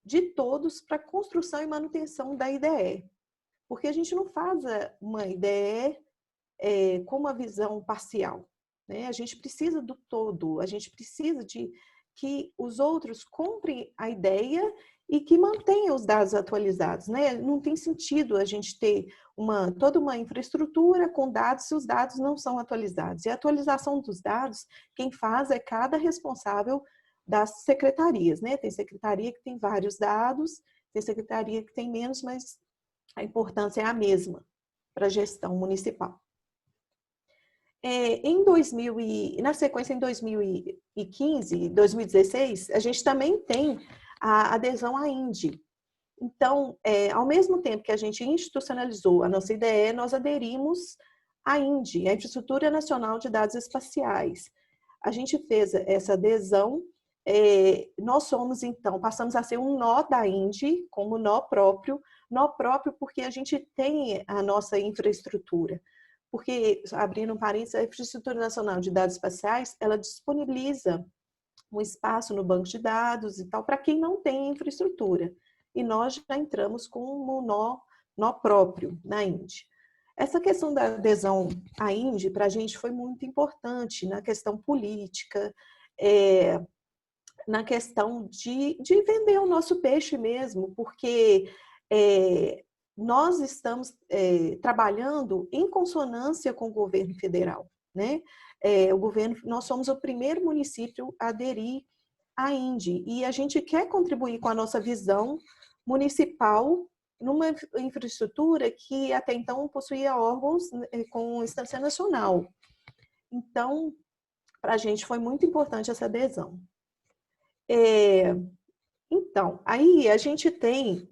de todos para a construção e manutenção da IDE. Porque a gente não faz uma IDE com uma visão parcial, né? A gente precisa do todo, a gente precisa de que os outros comprem a ideia e que mantenham os dados atualizados, né? Não tem sentido a gente ter toda uma infraestrutura com dados se os dados não são atualizados. E a atualização dos dados, quem faz é cada responsável das secretarias, né? Tem secretaria que tem vários dados, tem secretaria que tem menos, mas a importância é a mesma para a gestão municipal. Na sequência, em 2015, 2016, a gente também tem a adesão à INDE. Então, ao mesmo tempo que a gente institucionalizou a nossa IDE, nós aderimos à INDE, a Infraestrutura Nacional de Dados Espaciais. A gente fez essa adesão, nós somos, então, passamos a ser um nó da INDE, como nó próprio porque a gente tem a nossa infraestrutura. Porque, abrindo um parênteses, a Infraestrutura Nacional de Dados Espaciais, ela disponibiliza um espaço no banco de dados e tal, para quem não tem infraestrutura. E nós já entramos com um nó próprio na INDE. Essa questão da adesão à INDE, para a gente, foi muito importante na questão política, na questão de vender o nosso peixe mesmo, porque nós estamos trabalhando em consonância com o governo federal, né? Nós somos o primeiro município a aderir à INDE e a gente quer contribuir com a nossa visão municipal numa infraestrutura que até então possuía órgãos com instância nacional. Então, para a gente foi muito importante essa adesão. Então, aí a gente tem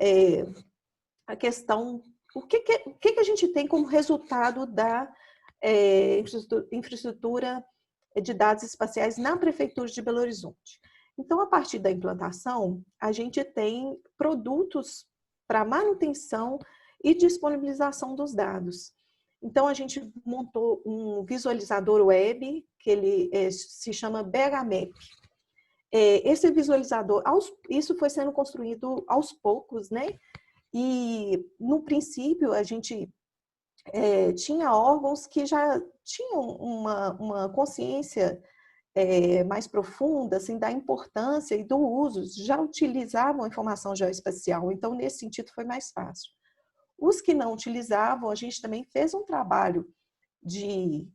a questão, o que a gente tem como resultado da infraestrutura de dados espaciais na Prefeitura de Belo Horizonte. Então, a partir da implantação, a gente tem produtos para manutenção e disponibilização dos dados. Então, a gente montou um visualizador web, que ele se chama BHMAP. Esse visualizador, isso foi sendo construído aos poucos, né? E, no princípio, a gente tinha órgãos que já tinham uma consciência mais profunda assim, da importância e do uso, já utilizavam a informação geoespacial, então, nesse sentido, foi mais fácil. Os que não utilizavam, a gente também fez um trabalho de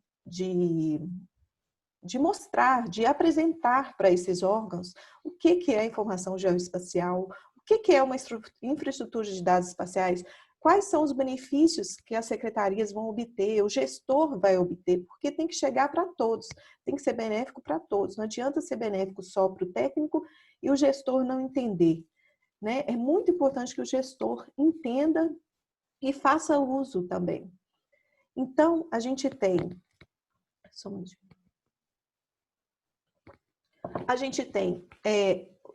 mostrar, de apresentar para esses órgãos o que é a informação geoespacial, o que é uma infraestrutura de dados espaciais, quais são os benefícios que as secretarias vão obter, o gestor vai obter, porque tem que chegar para todos, tem que ser benéfico para todos. Não adianta ser benéfico só para o técnico e o gestor não entender, né? É muito importante que o gestor entenda e faça uso também. Então, a gente tem... A gente tem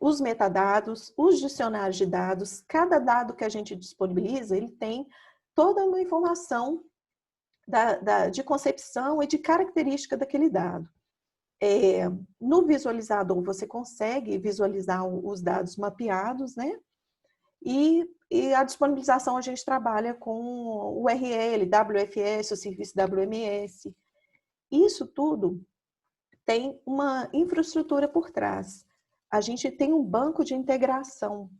os metadados, os dicionários de dados. Cada dado que a gente disponibiliza, ele tem toda uma informação de concepção e de característica daquele dado. No visualizador, você consegue visualizar os dados mapeados, né? E a disponibilização a gente trabalha com URL, WFS, o serviço WMS. Isso tudo tem uma infraestrutura por trás. A gente tem um banco de integração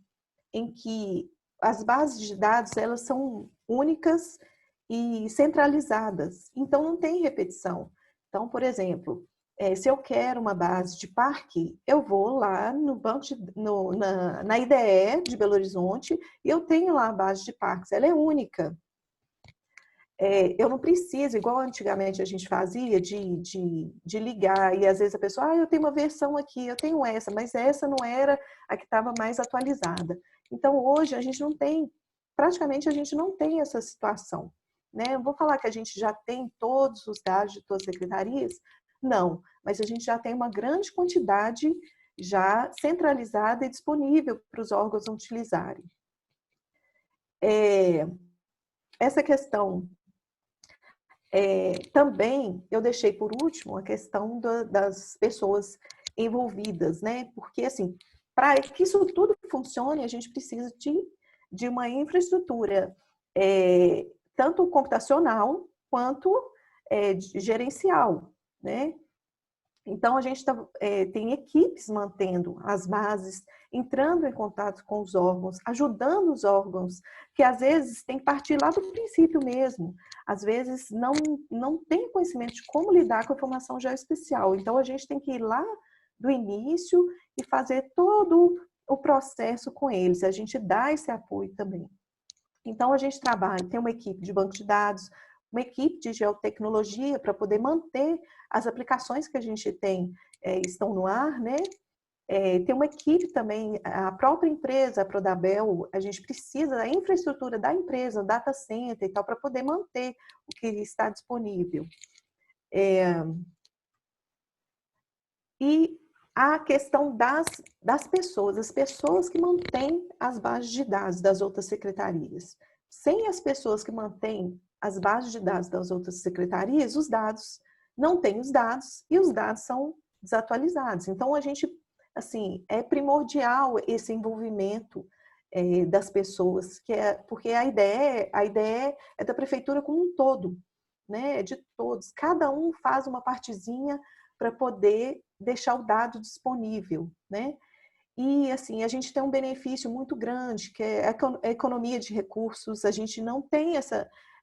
em que as bases de dados elas são únicas e centralizadas, então não tem repetição. Então, por exemplo, se eu quero uma base de parque, eu vou lá no banco na IDE de Belo Horizonte e eu tenho lá a base de parques, ela é única. Eu não preciso, igual antigamente a gente fazia, de ligar, e às vezes a pessoa, eu tenho uma versão aqui, eu tenho essa, mas essa não era a que estava mais atualizada. Então, hoje, a gente não tem, praticamente a gente não tem essa situação, né? Eu vou falar que a gente já tem todos os dados de todas as secretarias? Não, mas a gente já tem uma grande quantidade já centralizada e disponível para os órgãos utilizarem. Essa questão... também eu deixei por último a questão das pessoas envolvidas, né? Porque, assim, para que isso tudo funcione, a gente precisa de uma infraestrutura, tanto computacional quanto gerencial, né? Então, a gente tem equipes mantendo as bases, entrando em contato com os órgãos, ajudando os órgãos, que às vezes tem que partir lá do princípio mesmo. Às vezes não tem conhecimento de como lidar com a informação geoespacial. Então, a gente tem que ir lá do início e fazer todo o processo com eles. A gente dá esse apoio também. Então, a gente trabalha, tem uma equipe de banco de dados, uma equipe de geotecnologia para poder manter as aplicações que a gente tem estão no ar, né? Tem uma equipe também, a própria empresa, a Prodabel, a gente precisa da infraestrutura da empresa, o data center e tal, para poder manter o que está disponível. E a questão das pessoas, as pessoas que mantêm as bases de dados das outras secretarias. Sem as pessoas que mantêm as bases de dados das outras secretarias, os dados não têm os dados e os dados são desatualizados. Então, a gente, assim, é primordial esse envolvimento das pessoas, porque a ideia é da prefeitura como um todo, né? É de todos. Cada um faz uma partezinha para poder deixar o dado disponível, né? E, assim, a gente tem um benefício muito grande, que é a economia de recursos. A gente não tem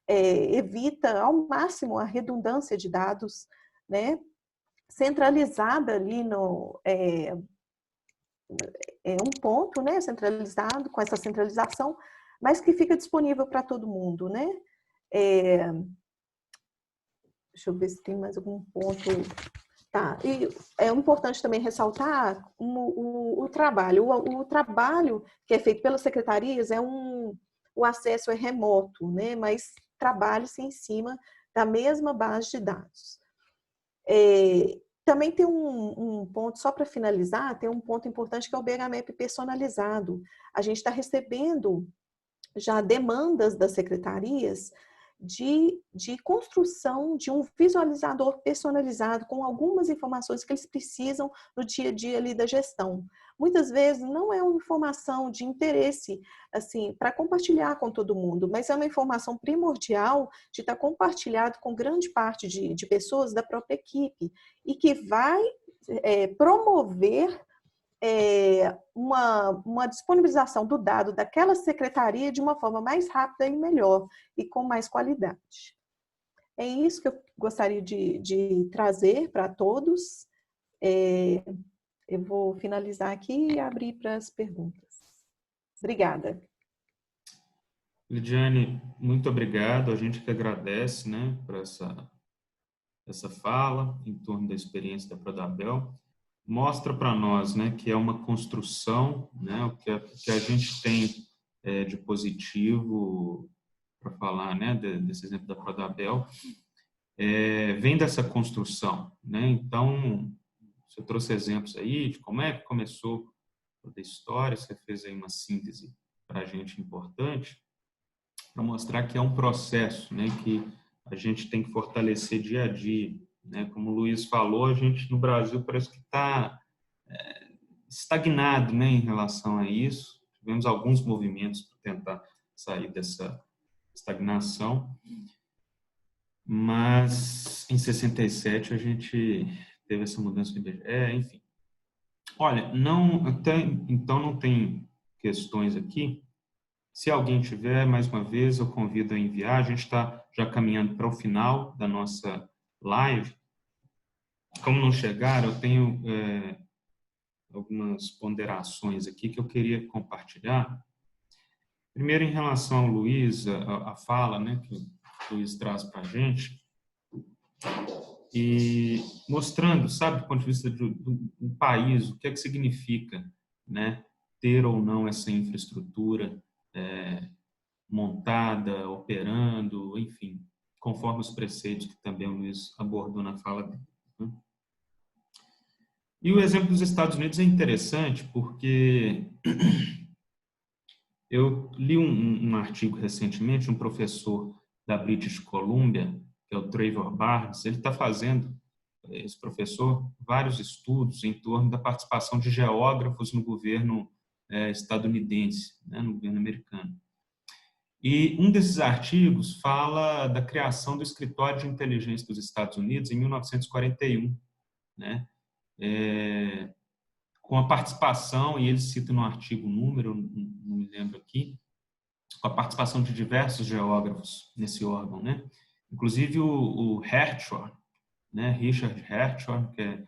evita ao máximo a redundância de dados, né? Centralizada ali um ponto, né? Centralizado, com essa centralização, mas que fica disponível para todo mundo, né? Deixa eu ver se tem mais algum ponto Tá, e é importante também ressaltar o trabalho. O trabalho que é feito pelas secretarias o acesso é remoto, né? Mas trabalha-se em cima da mesma base de dados. Também tem um ponto, só para finalizar, tem um ponto importante que é o BHMAP personalizado. A gente está recebendo já demandas das secretarias de construção de um visualizador personalizado com algumas informações que eles precisam no dia a dia ali da gestão. Muitas vezes não é uma informação de interesse assim para compartilhar com todo mundo, mas é uma informação primordial de estar compartilhado com grande parte de pessoas da própria equipe e que vai promover uma disponibilização do dado daquela secretaria de uma forma mais rápida e melhor, e com mais qualidade. É isso que eu gostaria de trazer para todos. Eu vou finalizar aqui e abrir para as perguntas. Obrigada. Lidiane, muito obrigado. A gente que agradece, né, por essa fala em torno da experiência da Prodabel. Mostra para nós, né, que é uma construção, né, o que a gente tem de positivo para falar, né, desse exemplo da Prodabel, vem dessa construção, né? Então, você trouxe exemplos aí de como é que começou toda a história, você fez aí uma síntese para a gente importante, para mostrar que é um processo, né, que a gente tem que fortalecer dia a dia, né? Como o Luiz falou, a gente no Brasil parece que está estagnado, né, em relação a isso. Tivemos alguns movimentos para tentar sair dessa estagnação, mas em 67 a gente teve essa mudança do IBGE, enfim. Olha, então não tem questões aqui. Se alguém tiver, mais uma vez, eu convido a enviar. A gente está já caminhando para o final da nossa live. Como não chegaram, eu tenho algumas ponderações aqui que eu queria compartilhar. Primeiro, em relação ao Luiz, a fala, né, que o Luiz traz para a gente, e mostrando, sabe, do ponto de vista do país, o que é que significa, né, ter ou não essa infraestrutura montada, operando, enfim, conforme os preceitos que também o Luiz abordou na fala dele. Né? E o exemplo dos Estados Unidos é interessante porque eu li um artigo recentemente, um professor da British Columbia, que é o Trevor Barnes, ele está fazendo, esse professor, vários estudos em torno da participação de geógrafos no governo estadunidense, né, no governo americano. E um desses artigos fala da criação do Escritório de Inteligência dos Estados Unidos em 1941, né? Com a participação, e ele cita no artigo número, não me lembro aqui, com a participação de diversos geógrafos nesse órgão, né? Inclusive o Hartshorne, né? Richard Hartshorne, que é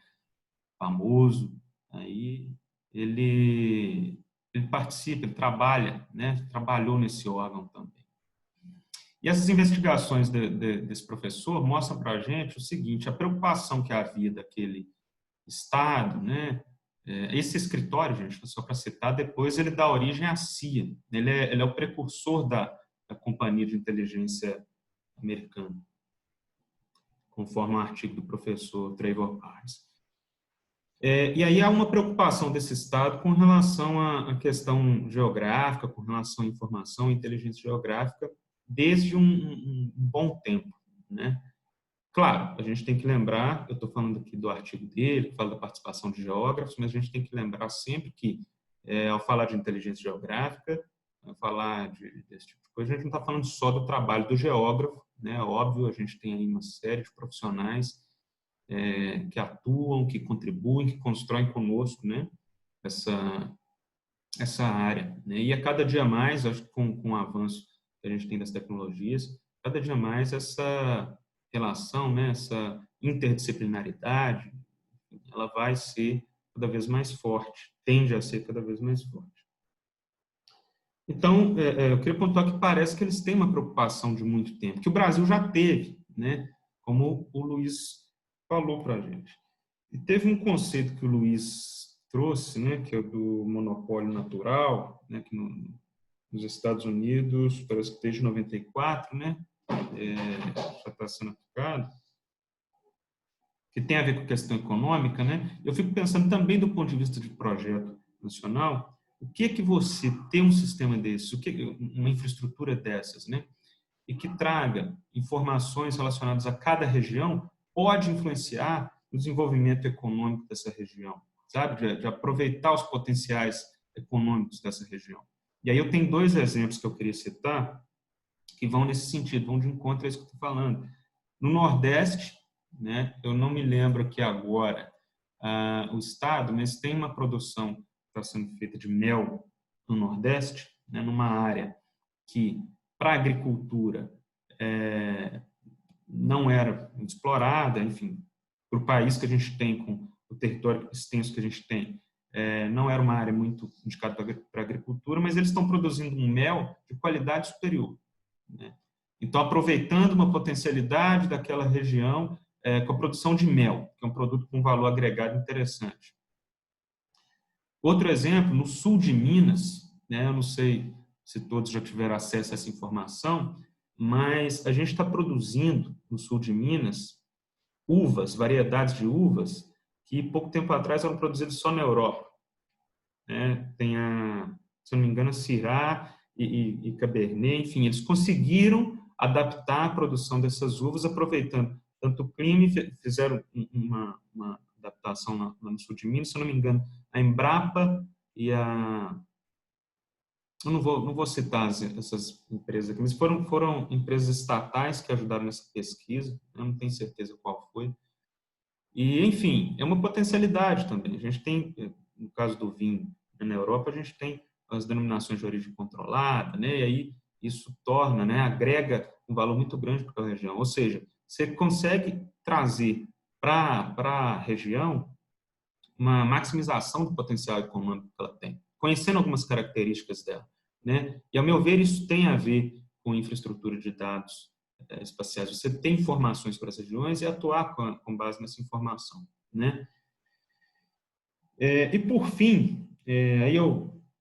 famoso, aí ele participa, ele trabalha, né? Trabalhou nesse órgão também. E essas investigações desse professor mostram para a gente o seguinte: a preocupação que havia daquele Estado, né? Esse escritório, gente, só para citar, depois ele dá origem à CIA. Ele é o precursor da Companhia de Inteligência Americana, conforme o artigo do professor Trevor Barnes. E aí há uma preocupação desse Estado com relação à questão geográfica, com relação à informação e inteligência geográfica, desde um bom tempo, né? Claro, a gente tem que lembrar, eu estou falando aqui do artigo dele, que fala da participação de geógrafos, mas a gente tem que lembrar sempre que, ao falar de inteligência geográfica, ao falar desse tipo de coisa, a gente não está falando só do trabalho do geógrafo, né? Óbvio, a gente tem aí uma série de profissionais que atuam, que contribuem, que constroem conosco, né, essa área. Né? E a cada dia mais, acho que com o avanço que a gente tem das tecnologias, cada dia mais essa relação, né, essa interdisciplinaridade, ela vai ser cada vez mais forte, tende a ser cada vez mais forte. Então, eu queria pontuar que parece que eles têm uma preocupação de muito tempo, que o Brasil já teve, né, como o Luiz falou para a gente. E teve um conceito que o Luiz trouxe, né, que é o do monopólio natural, né, que nos Estados Unidos, parece que desde 94, né, já está sendo aplicado, que tem a ver com questão econômica, né? Eu fico pensando também do ponto de vista de projeto nacional, o que é que você ter um sistema desse, uma infraestrutura dessas, né? E que traga informações relacionadas a cada região, pode influenciar o desenvolvimento econômico dessa região, sabe? De aproveitar os potenciais econômicos dessa região. E aí eu tenho 2 exemplos que eu queria citar, que vão nesse sentido, vão de encontro a isso que eu estou falando. No Nordeste, né, eu não me lembro aqui agora o estado, mas tem uma produção que está sendo feita de mel no Nordeste, né, numa área que, para a agricultura, não era muito explorada, enfim, para o país que a gente tem, com o território extenso que a gente tem, não era uma área muito indicada para a agricultura, mas eles estão produzindo um mel de qualidade superior, né? Então, aproveitando uma potencialidade daquela região com a produção de mel, que é um produto com valor agregado interessante. Outro exemplo, no sul de Minas, né, eu não sei se todos já tiveram acesso a essa informação, mas a gente está produzindo no sul de Minas uvas, variedades de uvas, que pouco tempo atrás eram produzidas só na Europa, né? Tem se não me engano, a Syrah e Cabernet, enfim, eles conseguiram adaptar a produção dessas uvas aproveitando tanto o clima, fizeram uma adaptação lá no sul de Minas, se eu não me engano, a Embrapa e a... Eu não vou citar essas empresas aqui, mas foram empresas estatais que ajudaram nessa pesquisa, eu não tenho certeza qual foi. E, enfim, é uma potencialidade também. A gente tem, no caso do vinho, na Europa, a gente tem as denominações de origem controlada, né? E aí isso torna, né, agrega um valor muito grande para aquela região. Ou seja, você consegue trazer para a região uma maximização do potencial econômico que ela tem, conhecendo algumas características dela, né? E, ao meu ver, isso tem a ver com infraestrutura de dados espaciais. Você tem informações para as regiões e atuar com base nessa informação, né? E, por fim, aí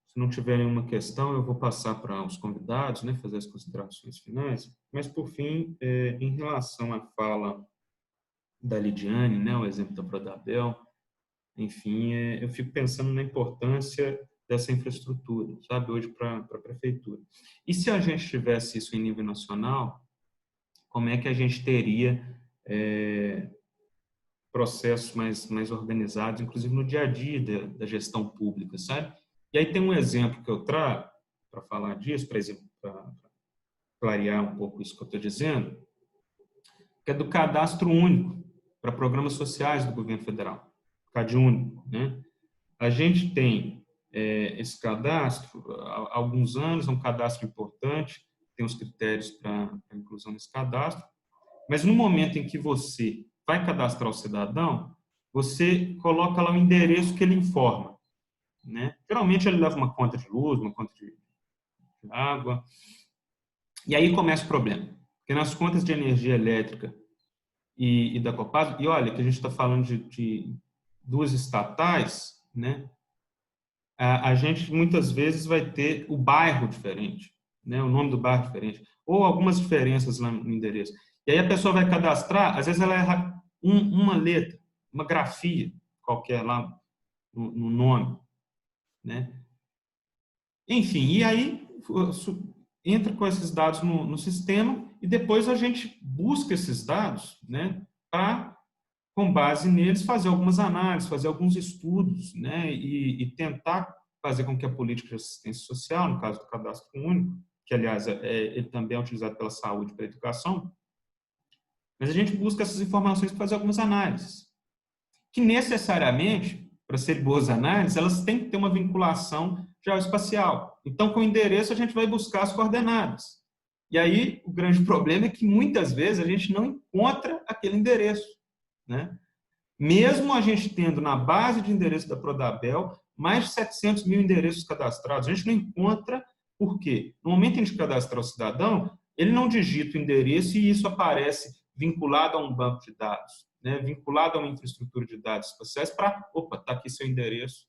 se não tiver nenhuma questão, eu vou passar para os convidados, né, fazer as considerações finais. Mas, por fim, em relação à fala da Lidiane, né, o exemplo da Prodabel, enfim, eu fico pensando na importância dessa infraestrutura, sabe, hoje para a prefeitura. E se a gente tivesse isso em nível nacional, como é que a gente teria processos mais organizados, inclusive no dia a dia da gestão pública, sabe? E aí tem um exemplo que eu trago para falar disso, para clarear um pouco isso que eu estou dizendo, que é do cadastro único para programas sociais do governo federal, CadÚnico, né? A gente tem esse cadastro há alguns anos, é um cadastro importante, tem os critérios para a inclusão nesse cadastro, mas no momento em que você vai cadastrar o cidadão, você coloca lá o endereço que ele informa, né? Geralmente ele leva uma conta de luz, uma conta de água, e aí começa o problema, porque nas contas de energia elétrica e da Copasa, e olha que a gente está falando de 2 estatais, né? A gente muitas vezes vai ter o bairro diferente, né? O nome do bairro diferente, ou algumas diferenças lá no endereço. E aí a pessoa vai cadastrar, às vezes ela erra uma letra, uma grafia qualquer lá no nome, né? Enfim, e aí entra com esses dados no sistema e depois a gente busca esses dados, né, para, com base neles, fazer algumas análises, fazer alguns estudos, né, e tentar fazer com que a política de assistência social, no caso do cadastro único, que, aliás, ele também é utilizado pela saúde e pela educação, mas a gente busca essas informações para fazer algumas análises, que necessariamente, para ser boas análises, elas têm que ter uma vinculação geoespacial. Então, com o endereço, a gente vai buscar as coordenadas. E aí, o grande problema é que, muitas vezes, a gente não encontra aquele endereço, né? Mesmo a gente tendo na base de endereço da Prodabel mais de 700 mil endereços cadastrados, a gente não encontra. Por quê? No momento em que cadastrar o cidadão, ele não digita o endereço e isso aparece vinculado a um banco de dados. né, vinculado a uma infraestrutura de dados espaciais para, opa, está aqui seu endereço,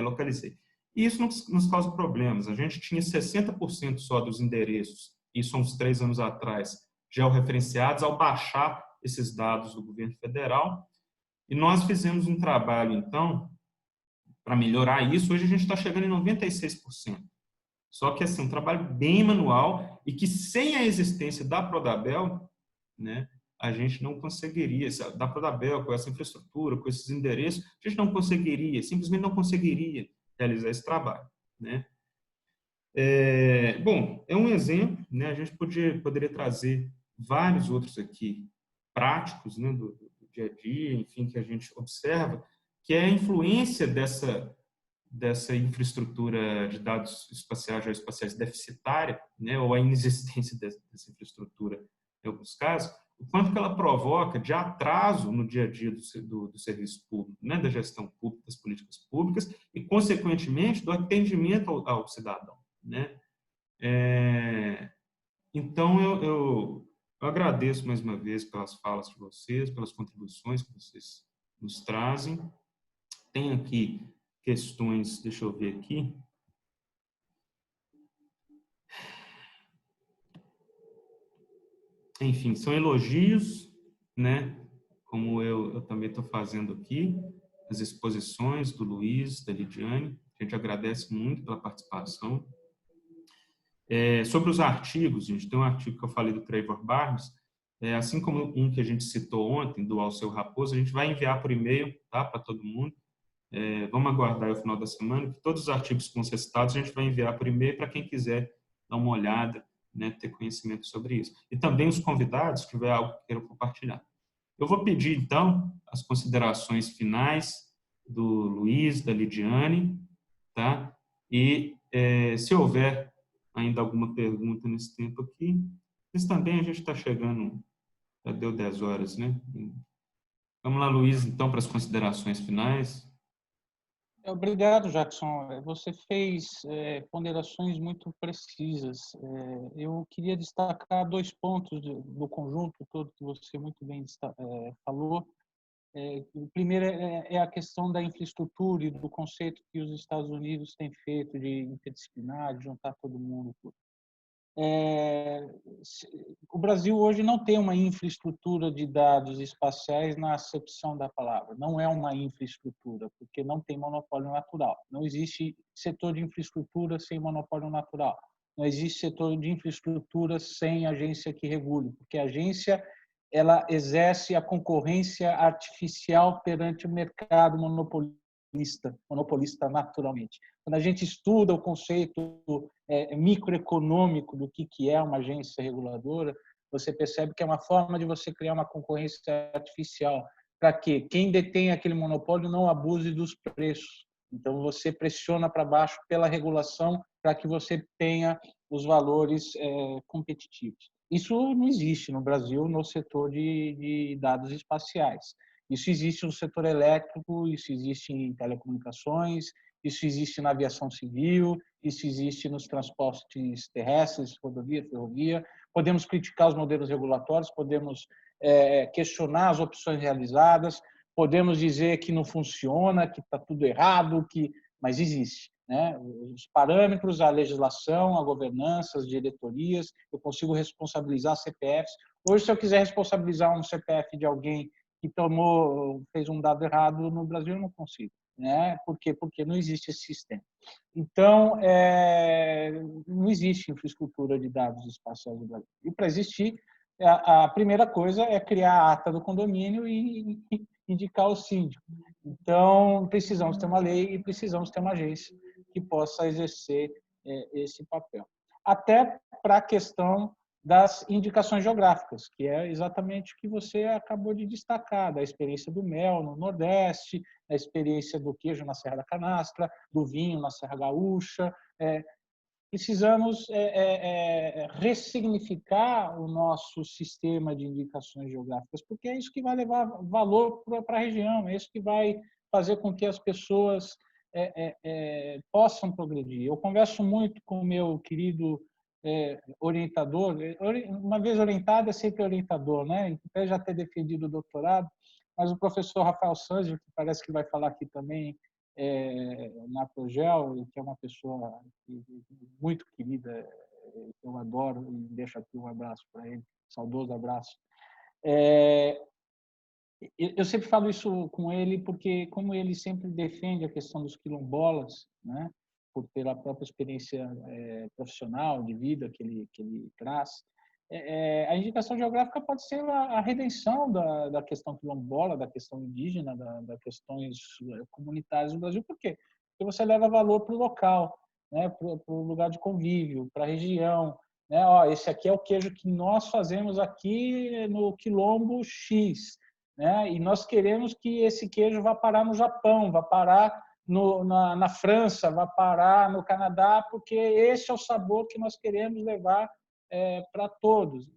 localizei. E isso nos causa problemas. A gente tinha 60% só dos endereços, isso há uns 3 anos atrás, georreferenciados ao baixar esses dados do governo federal. E nós fizemos um trabalho, então, para melhorar isso. Hoje a gente está chegando em 96%. Só que, assim, um trabalho bem manual e que, sem a existência da Prodabel, né, a gente não conseguiria, da Prodabel, com essa infraestrutura, com esses endereços, a gente não conseguiria, simplesmente não conseguiria realizar esse trabalho, né? Bom, é um exemplo, né? A gente poderia trazer vários outros aqui, práticos, né, do dia a dia, enfim, que a gente observa, que é a influência dessa infraestrutura de dados espaciais, geoespaciais deficitária, né, ou a inexistência dessa infraestrutura em alguns casos, o quanto que ela provoca de atraso no dia a dia do serviço público, né, da gestão pública, das políticas públicas e, consequentemente, do atendimento ao cidadão, né? Então, eu agradeço mais uma vez pelas falas de vocês, pelas contribuições que vocês nos trazem. Tem aqui questões, deixa eu ver aqui. Enfim, são elogios, né? Como eu também estou fazendo aqui, as exposições do Luiz, da Lidiane. A gente agradece muito pela participação. Sobre os artigos, gente, tem um artigo que eu falei do Trevor Barnes, assim como um que a gente citou ontem, do Alceu Raposo, a gente vai enviar por e-mail, tá, para todo mundo. Vamos aguardar o final da semana, que todos os artigos que vão ser citados a gente vai enviar por e-mail para quem quiser dar uma olhada, né, ter conhecimento sobre isso. E também os convidados, se tiver algo que queiram compartilhar. Eu vou pedir, então, as considerações finais do Luiz, da Lidiane, tá? E se houver ainda alguma pergunta nesse tempo aqui, mas também a gente está chegando, já deu 10 horas, né? Vamos lá, Luiz, então, para as considerações finais. Obrigado, Jackson. Você fez ponderações muito precisas. Eu queria destacar 2 pontos do conjunto todo que você muito bem falou. O primeiro é a questão da infraestrutura e do conceito que os Estados Unidos têm feito de interdisciplinar, de juntar todo mundo. O Brasil hoje não tem uma infraestrutura de dados espaciais na acepção da palavra. Não é uma infraestrutura, porque não tem monopólio natural. Não existe setor de infraestrutura sem monopólio natural. Não existe setor de infraestrutura sem agência que regule, porque a agência ela exerce a concorrência artificial perante o mercado monopolista naturalmente. Quando a gente estuda o conceito microeconômico do que é uma agência reguladora, você percebe que é uma forma de você criar uma concorrência artificial para que quem detém aquele monopólio não abuse dos preços. Então, você pressiona para baixo pela regulação para que você tenha os valores competitivos. Isso não existe no Brasil no setor de dados espaciais. Isso existe no setor elétrico, isso existe em telecomunicações, isso existe na aviação civil, isso existe nos transportes terrestres, rodovia, ferrovia. Podemos criticar os modelos regulatórios, podemos questionar as opções realizadas, podemos dizer que não funciona, que está tudo errado, mas existe, né? Os parâmetros, a legislação, a governança, as diretorias, eu consigo responsabilizar CPFs. Hoje, se eu quiser responsabilizar um CPF de alguém que fez um dado errado no Brasil, eu não consigo, né? Por quê? Porque não existe esse sistema. Então, não existe infraestrutura de dados espaciais no Brasil. E para existir, a primeira coisa é criar a ata do condomínio e indicar o síndico. Então, precisamos ter uma lei e precisamos ter uma agência que possa exercer esse papel. Até para a questão das indicações geográficas, que é exatamente o que você acabou de destacar, da experiência do mel no Nordeste, da experiência do queijo na Serra da Canastra, do vinho na Serra Gaúcha. Precisamos ressignificar o nosso sistema de indicações geográficas, porque é isso que vai levar valor para a região, é isso que vai fazer com que as pessoas possam progredir. Eu converso muito com o meu querido orientador, uma vez orientado é sempre orientador, né? Até já ter defendido o doutorado, mas o professor Rafael Sanzio, que parece que vai falar aqui também na Progel, que é uma pessoa muito querida, que eu adoro, e deixo aqui um abraço para ele, saudoso abraço. Eu sempre falo isso com ele porque, como ele sempre defende a questão dos quilombolas, né, por ter a própria experiência profissional, de vida que ele traz, a indicação geográfica pode ser a redenção da questão quilombola, da questão indígena, das questões comunitárias do Brasil. Por quê? Porque você leva valor para o local, né, para o lugar de convívio, para a região. Né? Ó, esse aqui é o queijo que nós fazemos aqui no quilombo X. Né? E nós queremos que esse queijo vá parar no Japão, vá parar na França, vá parar no Canadá, porque esse é o sabor que nós queremos levar para todos.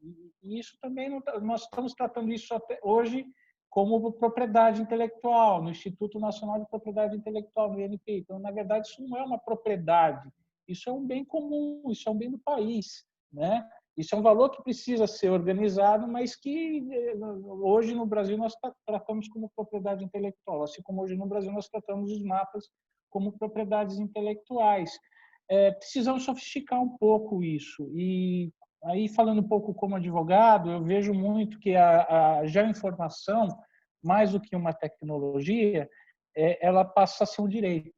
E isso também, nós estamos tratando isso até hoje como propriedade intelectual, no Instituto Nacional de Propriedade Intelectual, no INPI. Então, na verdade, isso não é uma propriedade, isso é um bem comum, isso é um bem do país, né? Isso é um valor que precisa ser organizado, mas que hoje no Brasil nós tratamos como propriedade intelectual, assim como hoje no Brasil nós tratamos os mapas como propriedades intelectuais. Precisamos sofisticar um pouco isso. E aí, falando um pouco como advogado, eu vejo muito que a geoinformação, mais do que uma tecnologia, ela passa a ser um direito.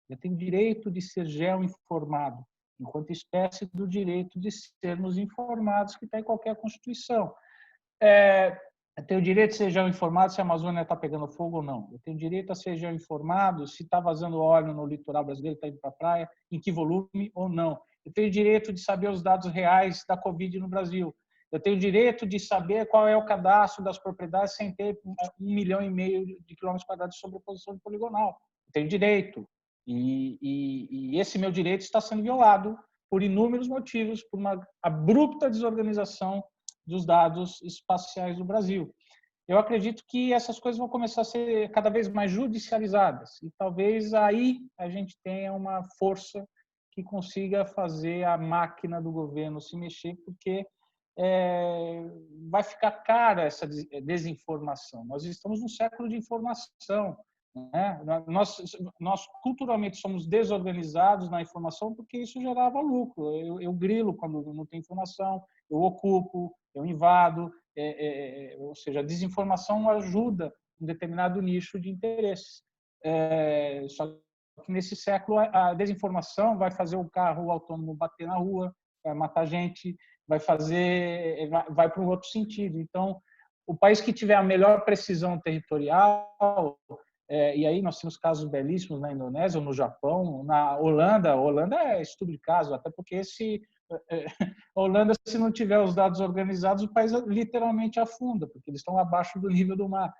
Eu tenho direito de ser geoinformado, enquanto espécie do direito de sermos informados, que está em qualquer Constituição. Eu tenho direito de ser geoinformado se a Amazônia está pegando fogo ou não. Eu tenho direito a ser geoinformado se está vazando óleo no litoral brasileiro, está indo para a praia, em que volume ou não. Eu tenho direito de saber os dados reais da Covid no Brasil. Eu tenho direito de saber qual é o cadastro das propriedades sem ter 1,5 milhão de quilômetros quadrados de sobreposição poligonal. Eu tenho direito. E esse meu direito está sendo violado por inúmeros motivos, por uma abrupta desorganização dos dados espaciais do Brasil. Eu acredito que essas coisas vão começar a ser cada vez mais judicializadas e talvez aí a gente tenha uma força que consiga fazer a máquina do governo se mexer, porque vai ficar cara essa desinformação. Nós estamos num século de informação. Né? Nós culturalmente somos desorganizados na informação porque isso gerava lucro. Eu grilo quando não tem informação, eu ocupo, eu invado, ou seja, a desinformação ajuda um determinado nicho de interesses. Só que nesse século a desinformação vai fazer o carro autônomo bater na rua, vai matar gente, vai para um outro sentido. Então, o país que tiver a melhor precisão territorial, e aí nós temos casos belíssimos na Indonésia ou no Japão, na Holanda. A Holanda é estudo de caso, até porque a Holanda, se não tiver os dados organizados, o país literalmente afunda, porque eles estão abaixo do nível do mar.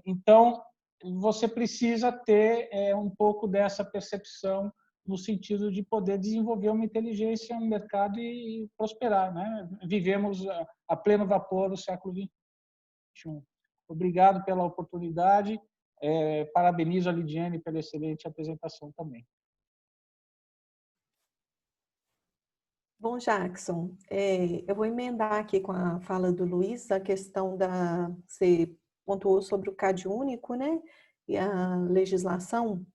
Então, você precisa ter um pouco dessa percepção no sentido de poder desenvolver uma inteligência no mercado e prosperar. Né? Vivemos a pleno vapor do século XXI. Obrigado pela oportunidade. Parabenizo a Lidiane pela excelente apresentação também. Bom, Jackson, eu vou emendar aqui com a fala do Luiz a questão você pontuou sobre o CAD único, né? E a legislação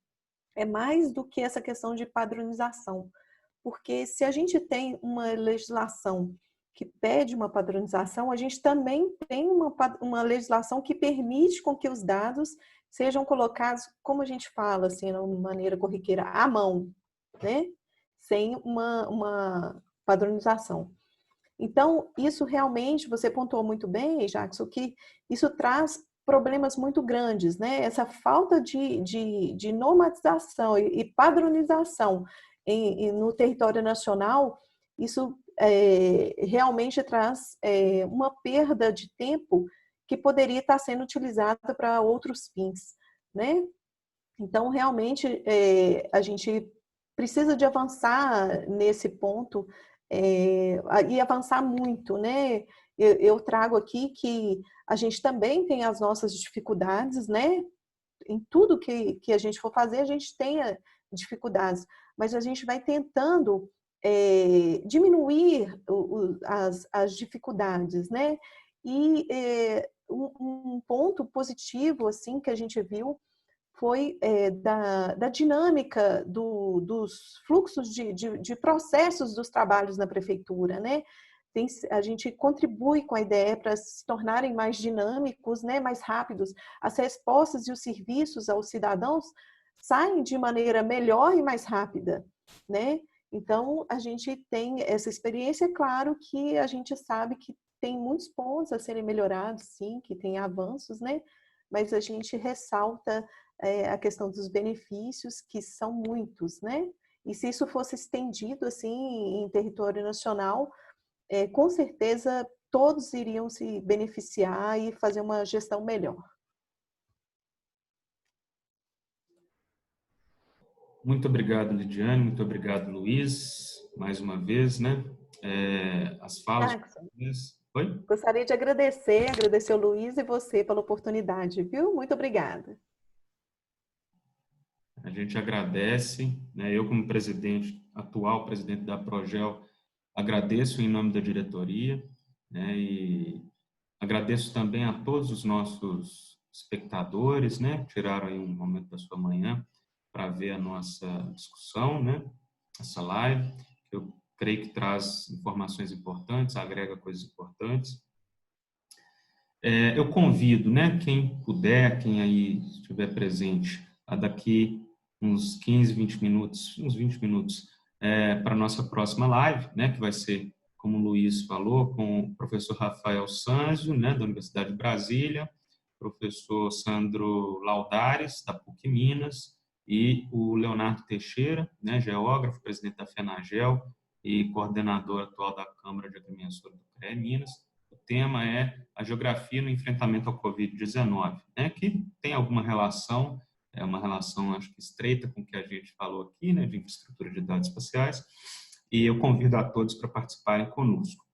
é mais do que essa questão de padronização, porque se a gente tem uma legislação que pede uma padronização, a gente também tem uma legislação que permite com que os dados sejam colocados, como a gente fala, assim, de uma maneira corriqueira, à mão, né? Sem uma padronização. Então, isso realmente, você pontuou muito bem, Jackson, que isso traz problemas muito grandes, né? Essa falta de normatização e padronização no território nacional, isso realmente traz uma perda de tempo que poderia estar sendo utilizada para outros fins, né? Então, realmente, a gente precisa de avançar nesse ponto e avançar muito, né? Eu trago aqui que a gente também tem as nossas dificuldades, né? Em tudo que a gente for fazer, a gente tem dificuldades, mas a gente vai tentando diminuir as dificuldades, né? E um ponto positivo assim que a gente viu foi da dinâmica dos fluxos de processos dos trabalhos na prefeitura, né? A gente contribui com a ideia para se tornarem mais dinâmicos, né, mais rápidos. As respostas e os serviços aos cidadãos saem de maneira melhor e mais rápida, né? Então, a gente tem essa experiência, claro que a gente sabe que tem muitos pontos a serem melhorados, sim, que tem avanços, né? Mas a gente ressalta a questão dos benefícios, que são muitos, né? E se isso fosse estendido, assim, em território nacional, com certeza todos iriam se beneficiar e fazer uma gestão melhor. Muito obrigado, Lidiane, muito obrigado, Luiz, mais uma vez, né? As falas... Oi? Gostaria de agradecer o Luiz e você pela oportunidade, viu? Muito obrigada. A gente agradece, né? Eu como atual presidente da Progel, agradeço em nome da diretoria, né? E agradeço também a todos os nossos espectadores, né? Que tiraram aí um momento da sua manhã para ver a nossa discussão, né? Essa live, que eu creio que traz informações importantes, agrega coisas importantes. Eu convido, né? Quem puder, quem aí estiver presente, a daqui uns 15, 20 minutos, para a nossa próxima live, né? Que vai ser, como o Luiz falou, com o professor Rafael Sanzio, né, da Universidade de Brasília, professor Sandro Laudares, da PUC Minas, e o Leonardo Teixeira, né, geógrafo, presidente da FENAGEL e coordenador atual da Câmara de Agrimensores do CREA Minas. O tema é a geografia no enfrentamento ao Covid-19, né, que tem alguma relação, uma relação, acho que estreita com o que a gente falou aqui, né, de infraestrutura de dados espaciais, e eu convido a todos para participarem conosco.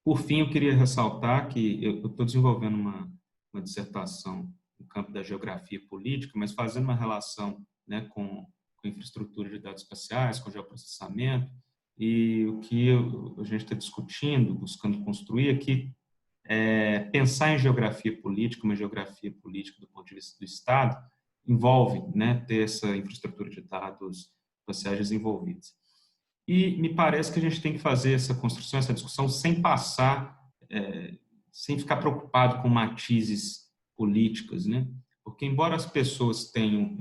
Por fim, eu queria ressaltar que eu estou desenvolvendo uma dissertação no campo da geografia política, mas fazendo uma relação, né, com infraestrutura de dados espaciais, com geoprocessamento, e o que a gente está discutindo, buscando construir aqui, pensar em geografia política, uma geografia política do ponto de vista do Estado, envolve, né, ter essa infraestrutura de dados espaciais desenvolvidas. E me parece que a gente tem que fazer essa construção, essa discussão, sem passar, sem ficar preocupado com matizes políticas, né? Porque, embora as pessoas tenham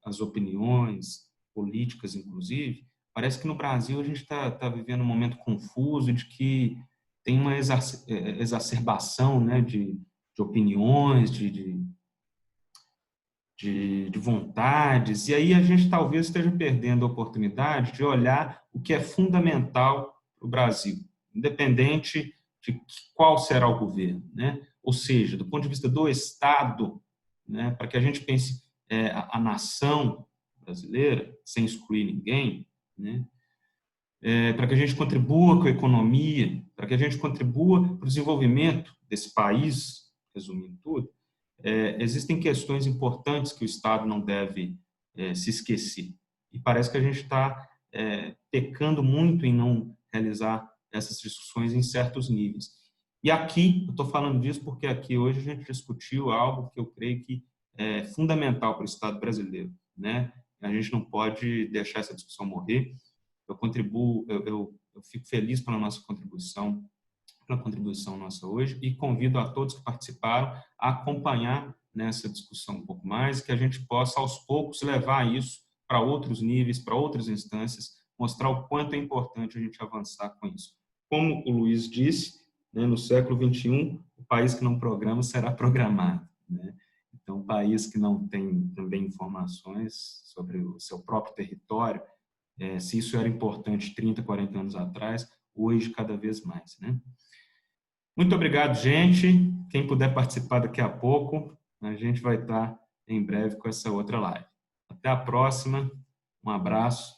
as opiniões políticas, inclusive, parece que no Brasil a gente está vivendo um momento confuso de que tem uma exacerbação, né, de opiniões, de vontades, e aí a gente talvez esteja perdendo a oportunidade de olhar o que é fundamental para o Brasil, independente de qual será o governo, né? Ou seja, do ponto de vista do Estado, né, para que a gente pense a nação brasileira, sem excluir ninguém, né? Para que a gente contribua com a economia, para que a gente contribua para o desenvolvimento desse país, resumindo tudo, existem questões importantes que o Estado não deve se esquecer. E parece que a gente está pecando muito em não realizar essas discussões em certos níveis. E aqui, eu estou falando disso porque aqui hoje a gente discutiu algo que eu creio que é fundamental para o Estado brasileiro, né? A gente não pode deixar essa discussão morrer. Eu fico feliz pela nossa contribuição, nossa hoje, e convido a todos que participaram a acompanhar nessa discussão um pouco mais, que a gente possa, aos poucos, levar isso para outros níveis, para outras instâncias, mostrar o quanto é importante a gente avançar com isso. Como o Luiz disse, né, no século XXI, o país que não programa será programado, né? Então, um país que não tem também informações sobre o seu próprio território, se isso era importante 30, 40 anos atrás, hoje cada vez mais, né? Muito obrigado, gente. Quem puder participar daqui a pouco, a gente vai estar em breve com essa outra live. Até a próxima. Um abraço.